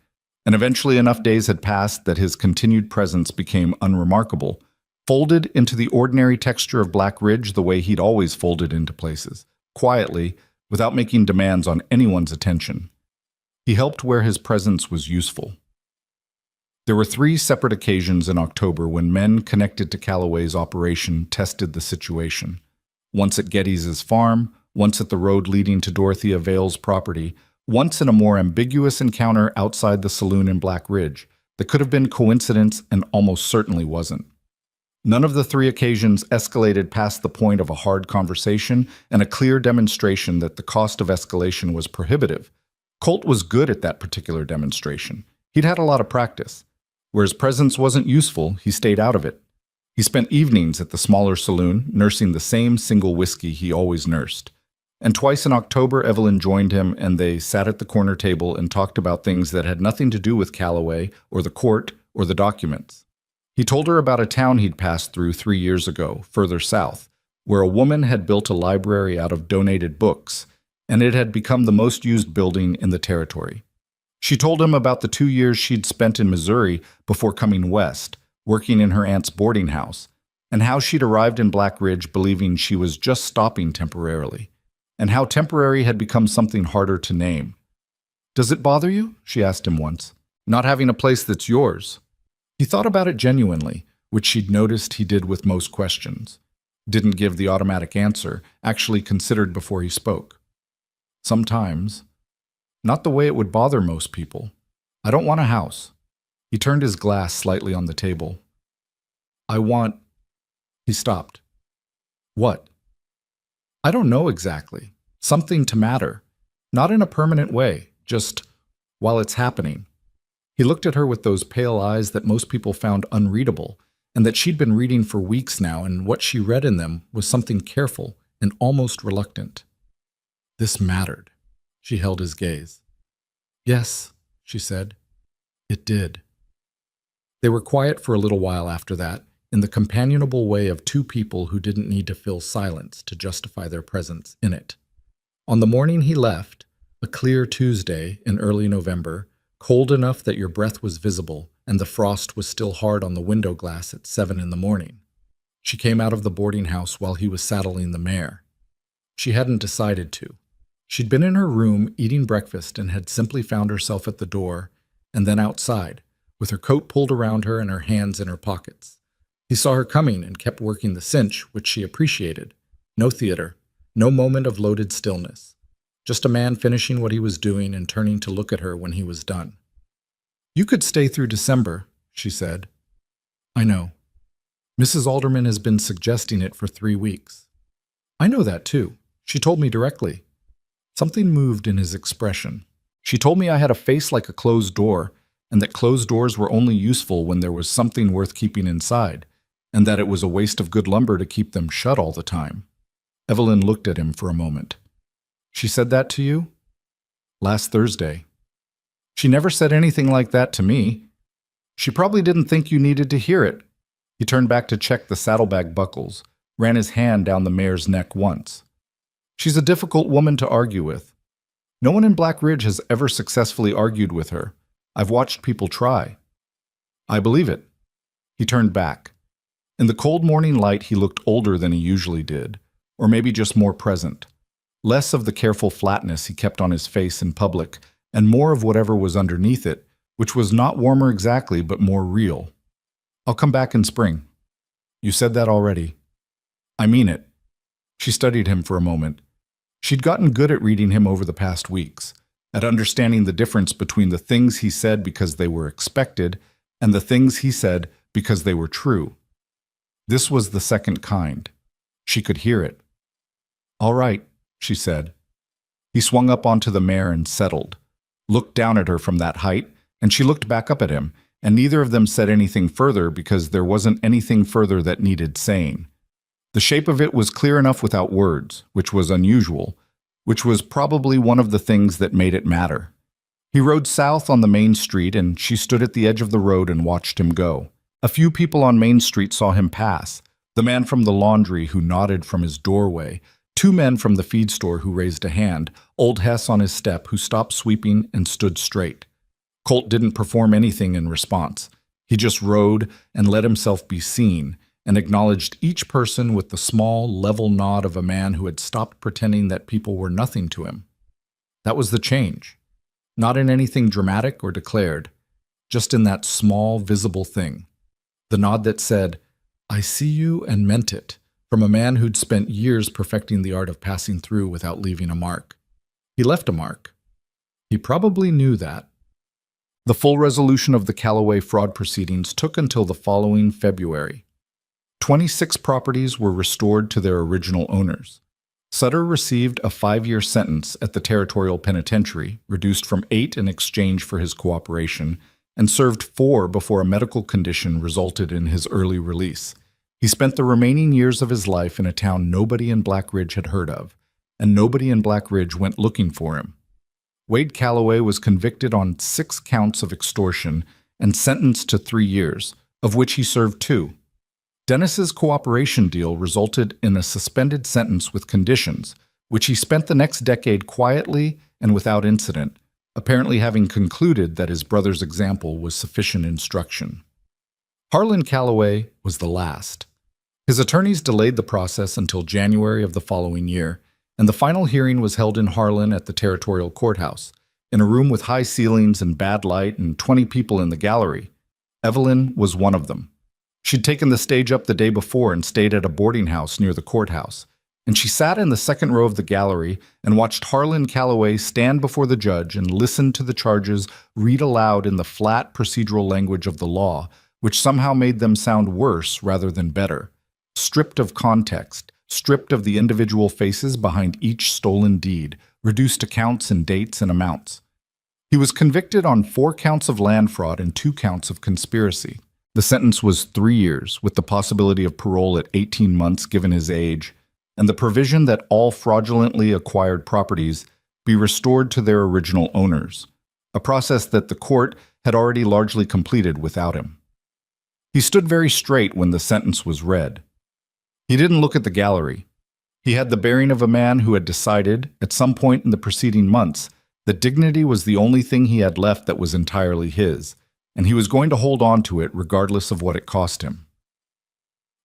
And eventually enough days had passed that his continued presence became unremarkable, folded into the ordinary texture of Black Ridge the way he'd always folded into places, quietly, without making demands on anyone's attention. He helped where his presence was useful. There were 3 separate occasions in October when men connected to Calloway's operation tested the situation. Once at Geddes' farm, once at the road leading to Dorothea Vale's property, once in a more ambiguous encounter outside the saloon in Black Ridge that could have been coincidence and almost certainly wasn't. None of the 3 occasions escalated past the point of a hard conversation and a clear demonstration that the cost of escalation was prohibitive. Colt was good at that particular demonstration. He'd had a lot of practice. Where his presence wasn't useful, he stayed out of it. He spent evenings at the smaller saloon, nursing the same single whiskey he always nursed. And twice in October, Evelyn joined him, and they sat at the corner table and talked about things that had nothing to do with Calloway or the court or the documents. He told her about a town he'd passed through 3 years ago, further south, where a woman had built a library out of donated books, and it had become the most used building in the territory. She told him about the 2 years she'd spent in Missouri before coming west, working in her aunt's boarding house, and how she'd arrived in Black Ridge believing she was just stopping temporarily, and how temporary had become something harder to name. "Does it bother you?" she asked him once, "not having a place that's yours?" He thought about it genuinely, which she'd noticed he did with most questions. Didn't give the automatic answer, actually considered before he spoke. "Sometimes. Not the way it would bother most people. I don't want a house." He turned his glass slightly on the table. "I want—" He stopped. "What?" "I don't know exactly. Something to matter. Not in a permanent way, just while it's happening." He looked at her with those pale eyes that most people found unreadable, and that she'd been reading for weeks now, and what she read in them was something careful and almost reluctant. This mattered. She held his gaze. "Yes," she said. "It did." They were quiet for a little while after that, in the companionable way of 2 people who didn't need to fill silence to justify their presence in it. On the morning he left, a clear Tuesday in early November, cold enough that your breath was visible, and the frost was still hard on the window glass at 7 in the morning. She came out of the boarding house while he was saddling the mare. She hadn't decided to. She'd been in her room eating breakfast and had simply found herself at the door, and then outside, with her coat pulled around her and her hands in her pockets. He saw her coming and kept working the cinch, which she appreciated. No theater, no moment of loaded stillness. Just a man finishing what he was doing and turning to look at her when he was done. "You could stay through December," she said. "I know. Mrs. Alderman has been suggesting it for 3 weeks. I know that too. She told me directly." Something moved in his expression. "She told me I had a face like a closed door, and that closed doors were only useful when there was something worth keeping inside, and that it was a waste of good lumber to keep them shut all the time." Evelyn looked at him for a moment. "She said that to you?" "Last Thursday." "She never said anything like that to me." "She probably didn't think you needed to hear it." He turned back to check the saddlebag buckles, ran his hand down the mare's neck once. "She's a difficult woman to argue with. No one in Black Ridge has ever successfully argued with her. I've watched people try." "I believe it." He turned back. In the cold morning light, he looked older than he usually did, or maybe just more present. Less of the careful flatness he kept on his face in public, and more of whatever was underneath it, which was not warmer exactly, but more real. "I'll come back in spring." "You said that already." "I mean it." She studied him for a moment. She'd gotten good at reading him over the past weeks, at understanding the difference between the things he said because they were expected and the things he said because they were true. This was the second kind. She could hear it. "All right," she said. He swung up onto the mare and settled, looked down at her from that height, and she looked back up at him, and neither of them said anything further because there wasn't anything further that needed saying. The shape of it was clear enough without words, which was unusual, which was probably one of the things that made it matter. He rode south on the main street, and she stood at the edge of the road and watched him go. A few people on Main Street saw him pass, the man from the laundry who nodded from his doorway, two men from the feed store who raised a hand, old Hess on his step who stopped sweeping and stood straight. Colt didn't perform anything in response. He just rode and let himself be seen, and acknowledged each person with the small, level nod of a man who had stopped pretending that people were nothing to him. That was the change. Not in anything dramatic or declared, just in that small, visible thing. The nod that said, "I see you," and meant it, from a man who'd spent years perfecting the art of passing through without leaving a mark. He left a mark. He probably knew that. The full resolution of the Callaway fraud proceedings took until the following February. 26 properties were restored to their original owners. Sutter received a 5-year sentence at the Territorial Penitentiary, reduced from 8 in exchange for his cooperation, and served 4 before a medical condition resulted in his early release. He spent the remaining years of his life in a town nobody in Black Ridge had heard of, and nobody in Black Ridge went looking for him. Wade Callaway was convicted on 6 counts of extortion and sentenced to 3 years, of which he served 2. Dennis's cooperation deal resulted in a suspended sentence with conditions, which he spent the next decade quietly and without incident, apparently having concluded that his brother's example was sufficient instruction. Harlan Callaway was the last. His attorneys delayed the process until January of the following year, and the final hearing was held in Harlan at the Territorial Courthouse, in a room with high ceilings and bad light and 20 people in the gallery. Evelyn was one of them. She'd taken the stage up the day before and stayed at a boarding house near the courthouse, and she sat in the second row of the gallery and watched Harlan Callaway stand before the judge and listen to the charges read aloud in the flat procedural language of the law, which somehow made them sound worse rather than better, stripped of context, stripped of the individual faces behind each stolen deed, reduced to counts and dates and amounts. He was convicted on 4 counts of land fraud and 2 counts of conspiracy. The sentence was 3 years, with the possibility of parole at 18 months given his age, and the provision that all fraudulently acquired properties be restored to their original owners, a process that the court had already largely completed without him. He stood very straight when the sentence was read. He didn't look at the gallery. He had the bearing of a man who had decided, at some point in the preceding months, that dignity was the only thing he had left that was entirely his, and he was going to hold on to it regardless of what it cost him.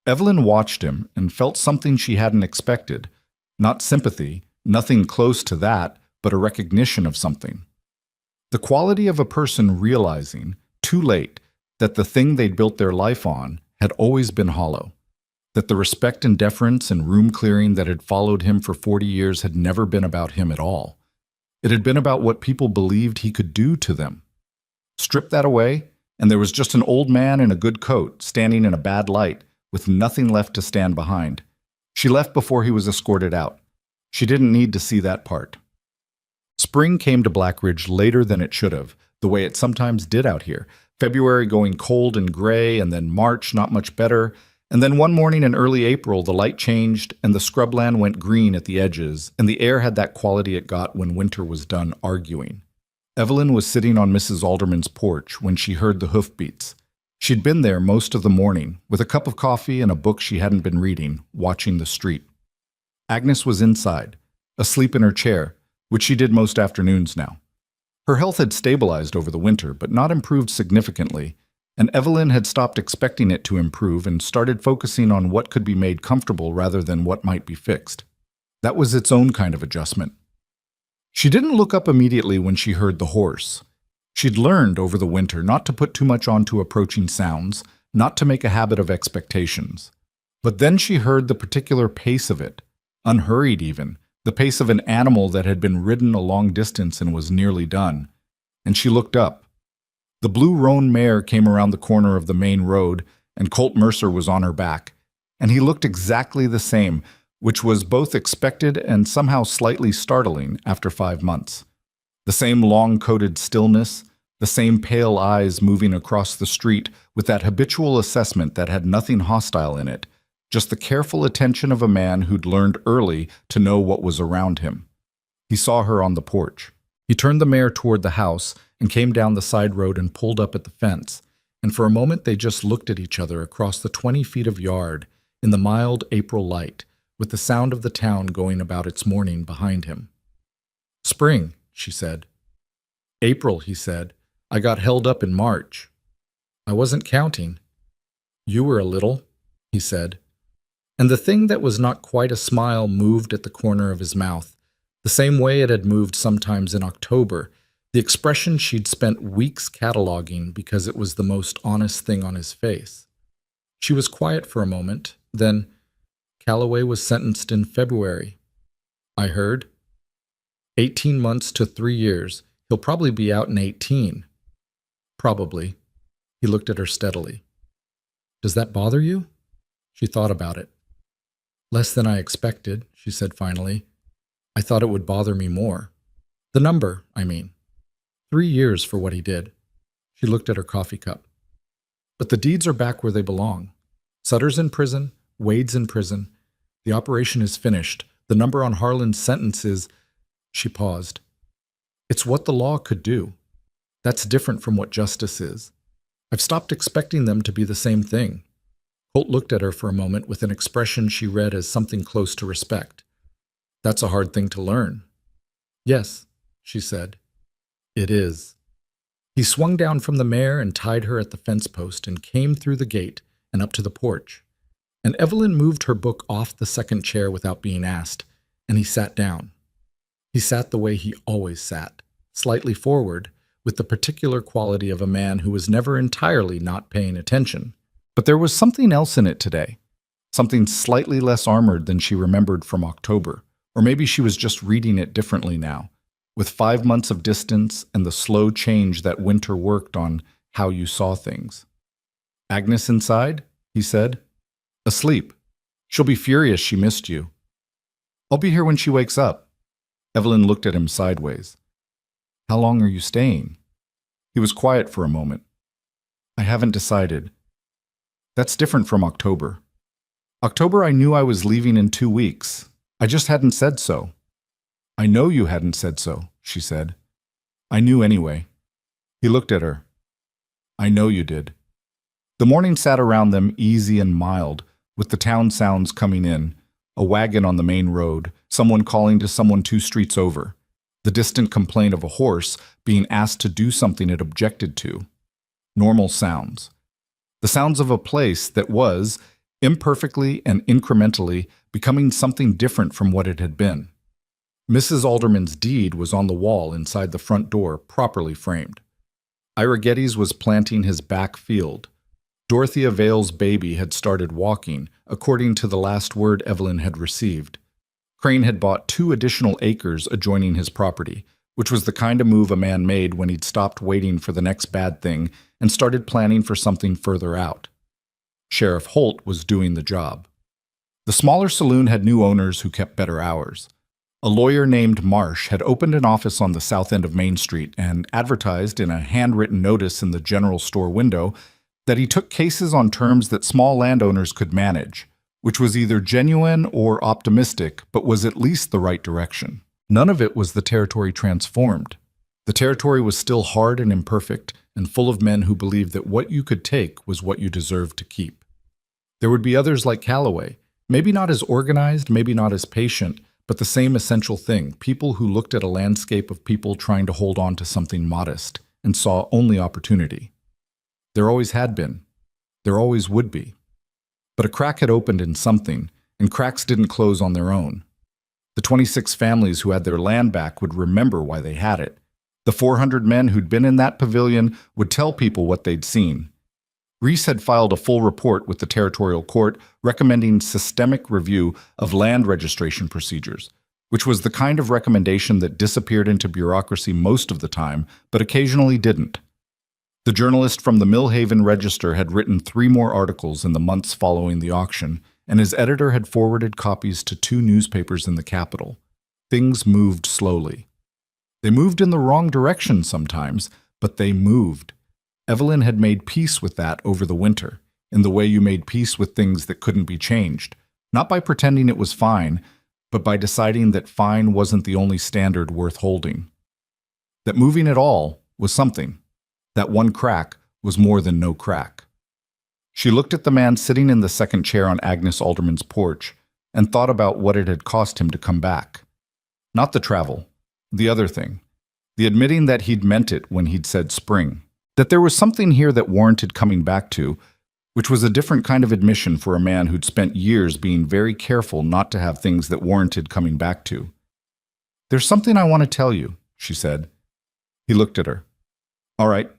Evelyn watched him and felt something she hadn't expected. Not sympathy, nothing close to that, but a recognition of something. The quality of a person realizing, too late, that the thing they'd built their life on had always been hollow, that the respect and deference and room clearing that had followed him for 40 years had never been about him at all. It had been about what people believed he could do to them. Strip that away, and there was just an old man in a good coat, standing in a bad light, with nothing left to stand behind. She left before he was escorted out. She didn't need to see that part. Spring came to Black Ridge later than it should have, the way it sometimes did out here. February going cold and gray, and then March not much better, and then one morning in early April the light changed and the scrubland went green at the edges, and the air had that quality it got when winter was done arguing. Evelyn was sitting on Mrs. Alderman's porch when she heard the hoofbeats. She'd been there most of the morning, with a cup of coffee and a book she hadn't been reading, watching the street. Agnes was inside, asleep in her chair, which she did most afternoons now. Her health had stabilized over the winter, but not improved significantly, and Evelyn had stopped expecting it to improve and started focusing on what could be made comfortable rather than what might be fixed. That was its own kind of adjustment. She didn't look up immediately when she heard the horse. She'd learned over the winter not to put too much onto approaching sounds, not to make a habit of expectations. But then she heard the particular pace of it, unhurried even, the pace of an animal that had been ridden a long distance and was nearly done. And she looked up. The blue roan mare came around the corner of the main road, and Colt Mercer was on her back. And he looked exactly the same, which was both expected and somehow slightly startling after 5 months. The same long-coated stillness, the same pale eyes moving across the street with that habitual assessment that had nothing hostile in it, just the careful attention of a man who'd learned early to know what was around him. He saw her on the porch. He turned the mare toward the house and came down the side road and pulled up at the fence, and for a moment they just looked at each other across the 20 feet of yard in the mild April light, with the sound of the town going about its morning behind him. "Spring," she said. "April," he said. "I got held up in March." "I wasn't counting." "You were a little," he said. And the thing that was not quite a smile moved at the corner of his mouth, the same way it had moved sometimes in October, the expression she'd spent weeks cataloging because it was the most honest thing on his face. She was quiet for a moment, then, "Calloway was sentenced in February. I heard. 18 months to 3 years. He'll probably be out in 18. Probably." He looked at her steadily. "Does that bother you?" She thought about it. "Less than I expected," she said finally. "I thought it would bother me more. The number, I mean. 3 years for what he did." She looked at her coffee cup. "But the deeds are back where they belong. Sutter's in prison, Wade's in prison. The operation is finished. The number on Harlan's sentence is—" She paused. "It's what the law could do. That's different from what justice is. I've stopped expecting them to be the same thing." Holt looked at her for a moment with an expression she read as something close to respect. "That's a hard thing to learn." "Yes," she said. "It is." He swung down from the mare and tied her at the fence post and came through the gate and up to the porch. And Evelyn moved her book off the second chair without being asked, and he sat down. He sat the way he always sat, slightly forward, with the particular quality of a man who was never entirely not paying attention. But there was something else in it today, something slightly less armored than she remembered from October, or maybe she was just reading it differently now, with 5 months of distance and the slow change that winter worked on how you saw things. "Agnes inside?" he said. "Asleep. She'll be furious she missed you." "I'll be here when she wakes up." Evelyn looked at him sideways. "How long are you staying?" He was quiet for a moment. "I haven't decided." "That's different from October. October, I knew I was leaving in 2 weeks. I just hadn't said so." "I know you hadn't said so," she said. "I knew anyway." He looked at her. "I know you did." The morning sat around them easy and mild, with the town sounds coming in, a wagon on the main road, someone calling to someone 2 streets over, the distant complaint of a horse being asked to do something it objected to. Normal sounds. The sounds of a place that was, imperfectly and incrementally, becoming something different from what it had been. Mrs. Alderman's deed was on the wall inside the front door, properly framed. Ira Geddes was planting his back field. Dorothea Vale's baby had started walking, according to the last word Evelyn had received. Crane had bought 2 additional acres adjoining his property, which was the kind of move a man made when he'd stopped waiting for the next bad thing and started planning for something further out. Sheriff Holt was doing the job. The smaller saloon had new owners who kept better hours. A lawyer named Marsh had opened an office on the south end of Main Street and advertised in a handwritten notice in the general store window that he took cases on terms that small landowners could manage, which was either genuine or optimistic, but was at least the right direction. None of it was the territory transformed. The territory was still hard and imperfect, and full of men who believed that what you could take was what you deserved to keep. There would be others like Calloway, maybe not as organized, maybe not as patient, but the same essential thing, people who looked at a landscape of people trying to hold on to something modest and saw only opportunity. There always had been. There always would be. But a crack had opened in something, and cracks didn't close on their own. The 26 families who had their land back would remember why they had it. The 400 men who'd been in that pavilion would tell people what they'd seen. Reese had filed a full report with the territorial court recommending systemic review of land registration procedures, which was the kind of recommendation that disappeared into bureaucracy most of the time, but occasionally didn't. The journalist from the Millhaven Register had written 3 more articles in the months following the auction, and his editor had forwarded copies to 2 newspapers in the capital. Things moved slowly. They moved in the wrong direction sometimes, but they moved. Evelyn had made peace with that over the winter, in the way you made peace with things that couldn't be changed, not by pretending it was fine, but by deciding that fine wasn't the only standard worth holding. That moving at all was something. That one crack was more than no crack. She looked at the man sitting in the second chair on Agnes Alderman's porch and thought about what it had cost him to come back. Not the travel, the other thing. The admitting that he'd meant it when he'd said spring. That there was something here that warranted coming back to, which was a different kind of admission for a man who'd spent years being very careful not to have things that warranted coming back to. "There's something I want to tell you," she said. He looked at her. "All right.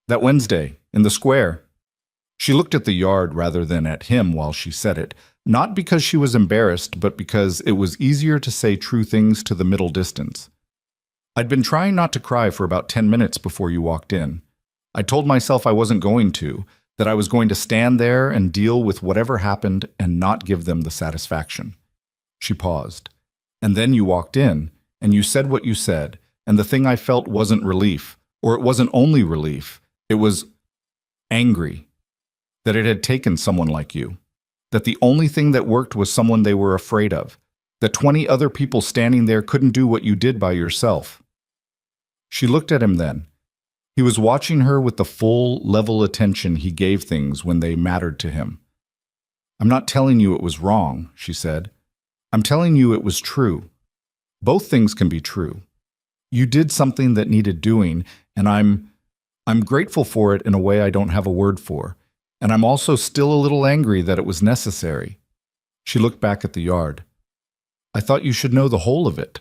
That Wednesday, in the square." She looked at the yard rather than at him while she said it, not because she was embarrassed, but because it was easier to say true things to the middle distance. "I'd been trying not to cry for about 10 minutes before you walked in. I told myself I wasn't going to, that I was going to stand there and deal with whatever happened and not give them the satisfaction." She paused. "And then you walked in, and you said what you said, and the thing I felt wasn't relief, or it wasn't only relief, it was angry. That it had taken someone like you. That the only thing that worked was someone they were afraid of. That 20 other people standing there couldn't do what you did by yourself." She looked at him then. He was watching her with the full, level attention he gave things when they mattered to him. "I'm not telling you it was wrong," she said. "I'm telling you it was true. Both things can be true. You did something that needed doing, and I'm grateful for it in a way I don't have a word for. And I'm also still a little angry that it was necessary." She looked back at the yard. "I thought you should know the whole of it."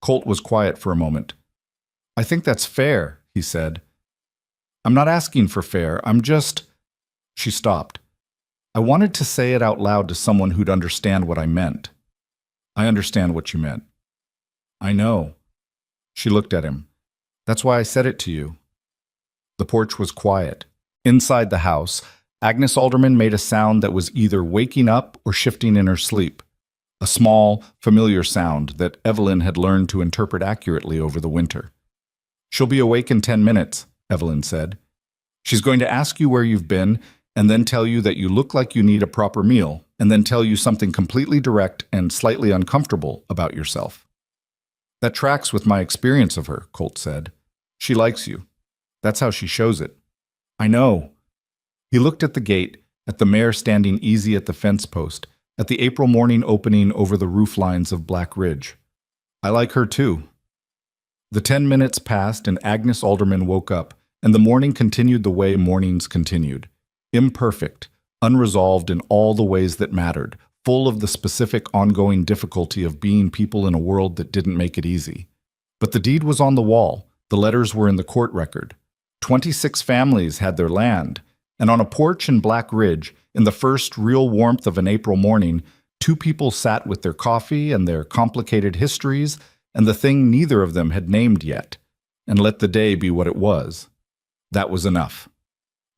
Colt was quiet for a moment. "I think that's fair," he said. "I'm not asking for fair, I'm just—" She stopped. "I wanted to say it out loud to someone who'd understand what I meant." "I understand what you meant." "I know." She looked at him. "That's why I said it to you." The porch was quiet. Inside the house, Agnes Alderman made a sound that was either waking up or shifting in her sleep. A small, familiar sound that Evelyn had learned to interpret accurately over the winter. "She'll be awake in 10 minutes, Evelyn said. "She's going to ask you where you've been, and then tell you that you look like you need a proper meal, and then tell you something completely direct and slightly uncomfortable about yourself." "That tracks with my experience of her," Colt said. "She likes you. That's how she shows it." "I know." He looked at the gate, at the mare standing easy at the fence post, at the April morning opening over the roof lines of Black Ridge. "I like her too." The 10 minutes passed and Agnes Alderman woke up, and the morning continued the way mornings continued. Imperfect, unresolved in all the ways that mattered, full of the specific ongoing difficulty of being people in a world that didn't make it easy. But the deed was on the wall, the letters were in the court record. 26 families had their land, and on a porch in Black Ridge, in the first real warmth of an April morning, 2 people sat with their coffee and their complicated histories and the thing neither of them had named yet, and let the day be what it was. That was enough.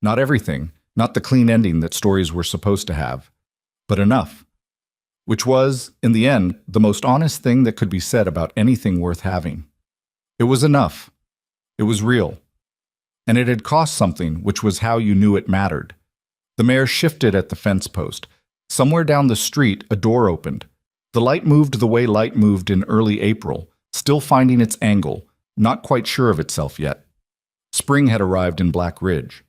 Not everything, not the clean ending that stories were supposed to have, but enough. Which was, in the end, the most honest thing that could be said about anything worth having. It was enough. It was real. And it had cost something, which was how you knew it mattered. The mare shifted at the fence post. Somewhere down the street, a door opened. The light moved the way light moved in early April, still finding its angle, not quite sure of itself yet. Spring had arrived in Black Ridge.